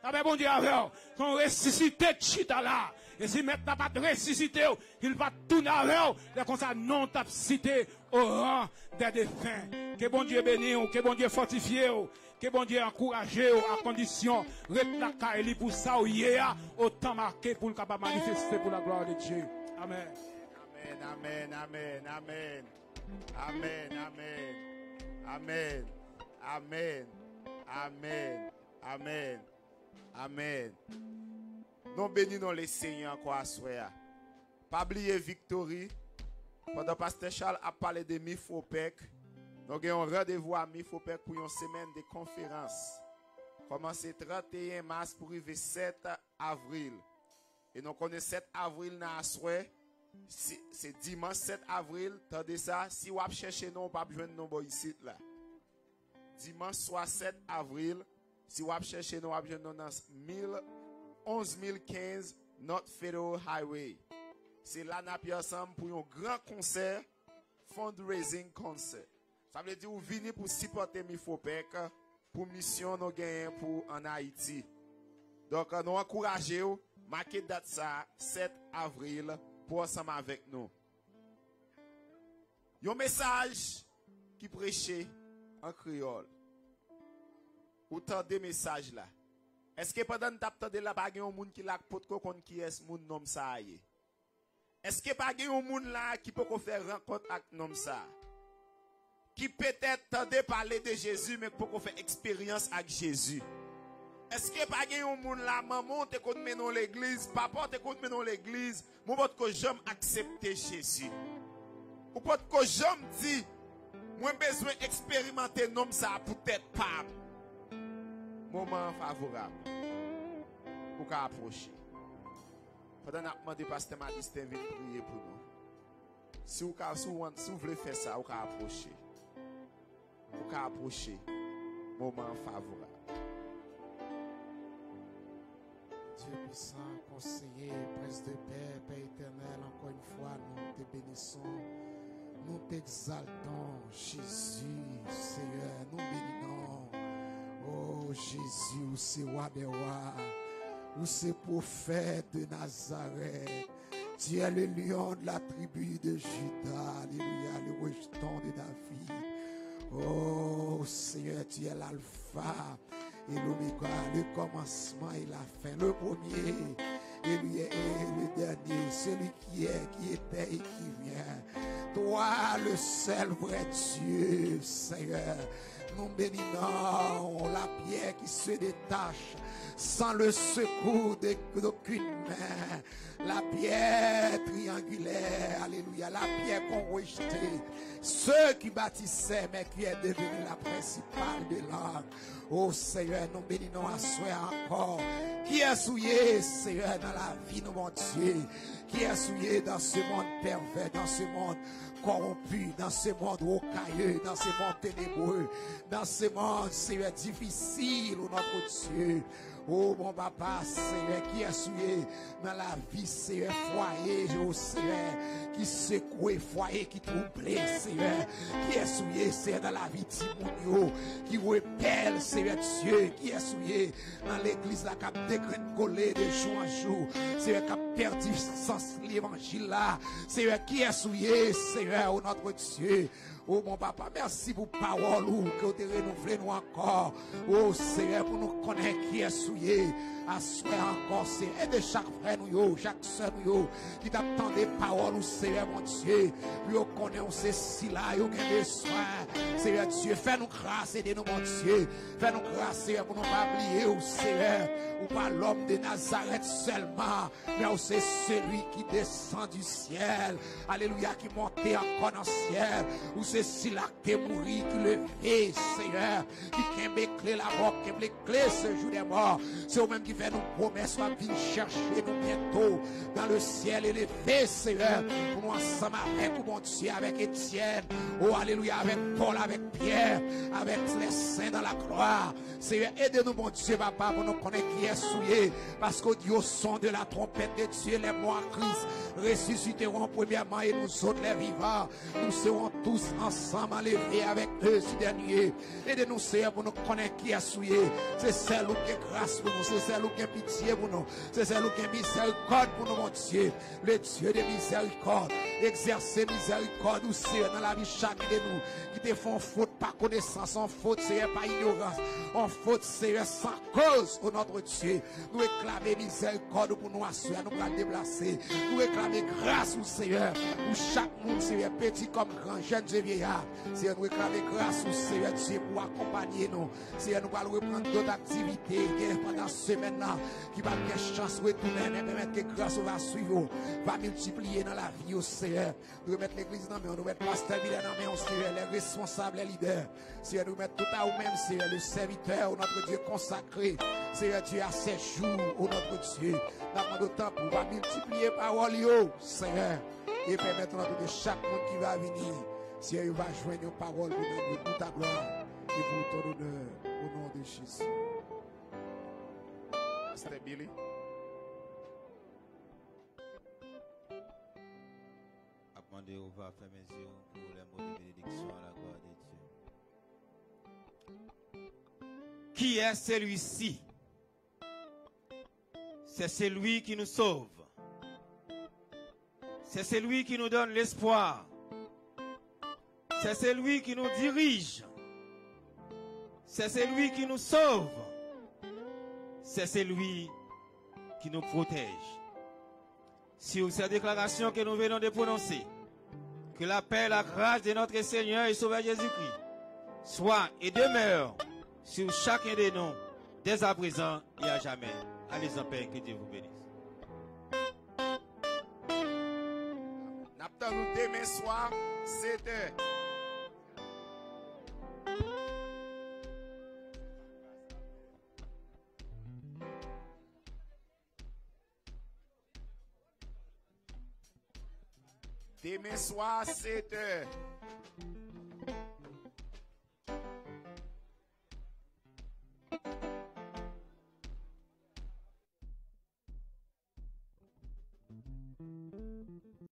Ah bon Dieu avec son ressuscité de chita là. Et si maintenant pas de ressuscité, il va tourner avec eux. Comme ça, non t'a cité au rang des défunts. Que bon Dieu bénisse, que bon Dieu fortifie, que bon Dieu encourage à condition de la caille pour ça ou hier, autant marqué pour le capable manifester pour la gloire de Dieu. Amen. Amen, amen, amen, amen, amen, amen, amen, amen, amen, amen. Nous bénissons les seigneurs encore à soir. Pas oublier Victory. Pendant que Pasteur Charles a parlé de Mifopec, nous avons un rendez-vous à Mifopec pour une semaine de conférence. Commencer 31 mars pour arriver 7 avril. Et nous connaissons 7 avril dans la soirée. C'est dimanche 7 avril. Tendez ça, si vous cherchez nous, pas besoin de nous ici là. Dimanche soit 7 avril. Si vous cherchez nous, pas besoin de nous dans 11015 North Federal Highway. C'est là nous ensemble pour un grand concert, fundraising concert. Ça veut dire que vous venez pour supporter Mifopec pour mission nous gagnons pour en Haïti. Donc nous encourageons, marquez date ça 7 avril pour ensemble avec nous. Un message qui prêchait en créole. Autant de messages là. Est-ce que pendant que tu as là, il y a un monde qui l'a qui est mon nom ça? Est-ce que pas un monde là qui peut faire rencontre avec nom ça? Qui peut-être tendait parler de Jésus mais peut faire expérience avec Jésus? Est-ce que pas un monde là maman te compte mener l'église, papa te compte mener l'église, mon pote que j'aime accepter Jésus? Ou pote que j'aime dit moi besoin expérimenter nom ça peut-être pas. Moment favorable pour qu'approcher. Pendant que nous demandons pasteur Madistin de prier pour nous. Si vous voulez faire ça, vous pouvez approcher. Vous pouvez approcher. Moment favorable. Dieu puissant, conseiller, prince de paix, Père éternel, encore une fois, nous te bénissons, nous t'exaltons, Jésus, Seigneur, nous bénissons. Oh Jésus, où c'est roi des rois, où c'est prophète de Nazareth. Tu es le lion de la tribu de Juda, alléluia, le rejeton de David. Oh Seigneur, tu es l'alpha et l'oméga, le commencement et la fin, le premier et le dernier, celui qui est, qui était et qui vient. Toi, le seul vrai Dieu, Seigneur, nous bénissons la pierre qui se détache sans le secours d'aucune main. La pierre triangulaire, alléluia, la pierre qu'on rejetait, ceux qui bâtissaient, mais qui est devenue la principale de l'âme. Oh Seigneur, nous bénissons à soi encore. Qui est souillé, Seigneur, dans la vie, nous, mon Dieu, qui est souillé dans ce monde pervers, dans ce monde corrompu, dans ce monde rocailleux, dans ce monde ténébreux, dans ce monde, Seigneur, difficile, oh notre Dieu. Oh mon papa, Seigneur, qui est souillé dans la vie, Seigneur, foyer, oh Seigneur, qui secoué, foyer, qui troublé, Seigneur, qui est souillé, Seigneur, dans la vie Timounio, qui repelle, Seigneur Dieu, qui est souillé dans l'église, la cap dégringolé de jour en jour, Seigneur, qui a perdu sens l'évangile là, Seigneur, qui est souillé, Seigneur, oh notre Dieu. Oh mon papa, merci pour parole que vous avez renouvelé nous encore. Oh Seigneur, pour nous connaître qui est souillé. À soi encore, Seigneur. Aide chaque frère nous, chaque soeur nous, qui t'attend des paroles, Seigneur mon Dieu. Puis on connaît, on sait si là, il y a besoin. Seigneur Dieu, fais-nous grâce, aide-nous mon Dieu. Fais-nous grâce, Seigneur, pour nous pas oublier, oh Seigneur. Ou pas l'homme de Nazareth seulement, mais c'est celui qui descend du ciel. Alléluia, qui montait encore dans le ciel. Ou c'est celui-là qui est mort, qui levé, Seigneur. Qui aime clé la mort, qui aime les clés ce jour des morts. C'est au même qui fait nos promesses, va venir chercher nous bientôt dans le ciel élevé, Seigneur. Pour nous ensemble avec mon Dieu, avec Étienne. Oh, alléluia, avec Paul, avec Pierre, avec les saints dans la gloire. Seigneur, aide-nous, mon Dieu, papa, pour nous connaître qui est souillé. Parce qu'au Dieu, au son de la trompette de Dieu, les morts en Christ ressusciteront premièrement et nous autres, les vivants. Nous serons tous ensemble enlevés avec eux, ce dernier. Aide-nous, Seigneur, pour nous connaître qui est souillé. C'est celle qui est grâce pour nous, c'est celle qui est pitié pour nous, c'est celle qui est miséricorde pour nous, mon Dieu. Le Dieu de miséricorde, exercer miséricorde, ou Seigneur, dans la vie chacun de nous, qui te font faute par connaissance, en faute, Seigneur, par ignorance, en faute, Seigneur, sans cause, oh notre Dieu. Nous réclamer miséricorde pour nous assurer, nous la déplacer. Nous réclamer grâce au Seigneur, pour chaque monde, Seigneur, petit comme grand, jeune et vieillard. Seigneur, nous réclamer grâce au Seigneur Dieu pour accompagner nous. Seigneur, nous allons reprendre d'autres activités pendant ce semaine-là, qui va bien chance de retourner, mais permettre que grâce va suivre, va multiplier dans la vie au Seigneur. Nous remettre l'église dans main, nous remettre pasteur Villers dans main, Seigneur, les responsables, les leaders. Seigneur, nous remettre tout à nous-mêmes, Seigneur, le serviteur, notre Dieu consacré. Seigneur Dieu, à ces jours, oh notre Dieu, dans le temps pour va multiplier parole, Seigneur, et permettre de chaque monde qui va venir, Seigneur, il va joindre nos paroles pour nous, pour ta gloire et pour ton honneur, au nom de Jésus. Pasteur Billy. Demandez au va faire mes yeux pour les mots de bénédiction à la gloire de Dieu. Qui est celui-ci? C'est celui qui nous sauve. C'est celui qui nous donne l'espoir. C'est celui qui nous dirige. C'est celui qui nous sauve. C'est celui qui nous protège. Sur cette déclaration que nous venons de prononcer, que la paix, la grâce de notre Seigneur et Sauveur Jésus-Christ soit et demeure sur chacun de nous, dès à présent et à jamais. Allez en paix, que Dieu vous bénisse. N'attendons demain soir, 7h. Demain soir, 7h.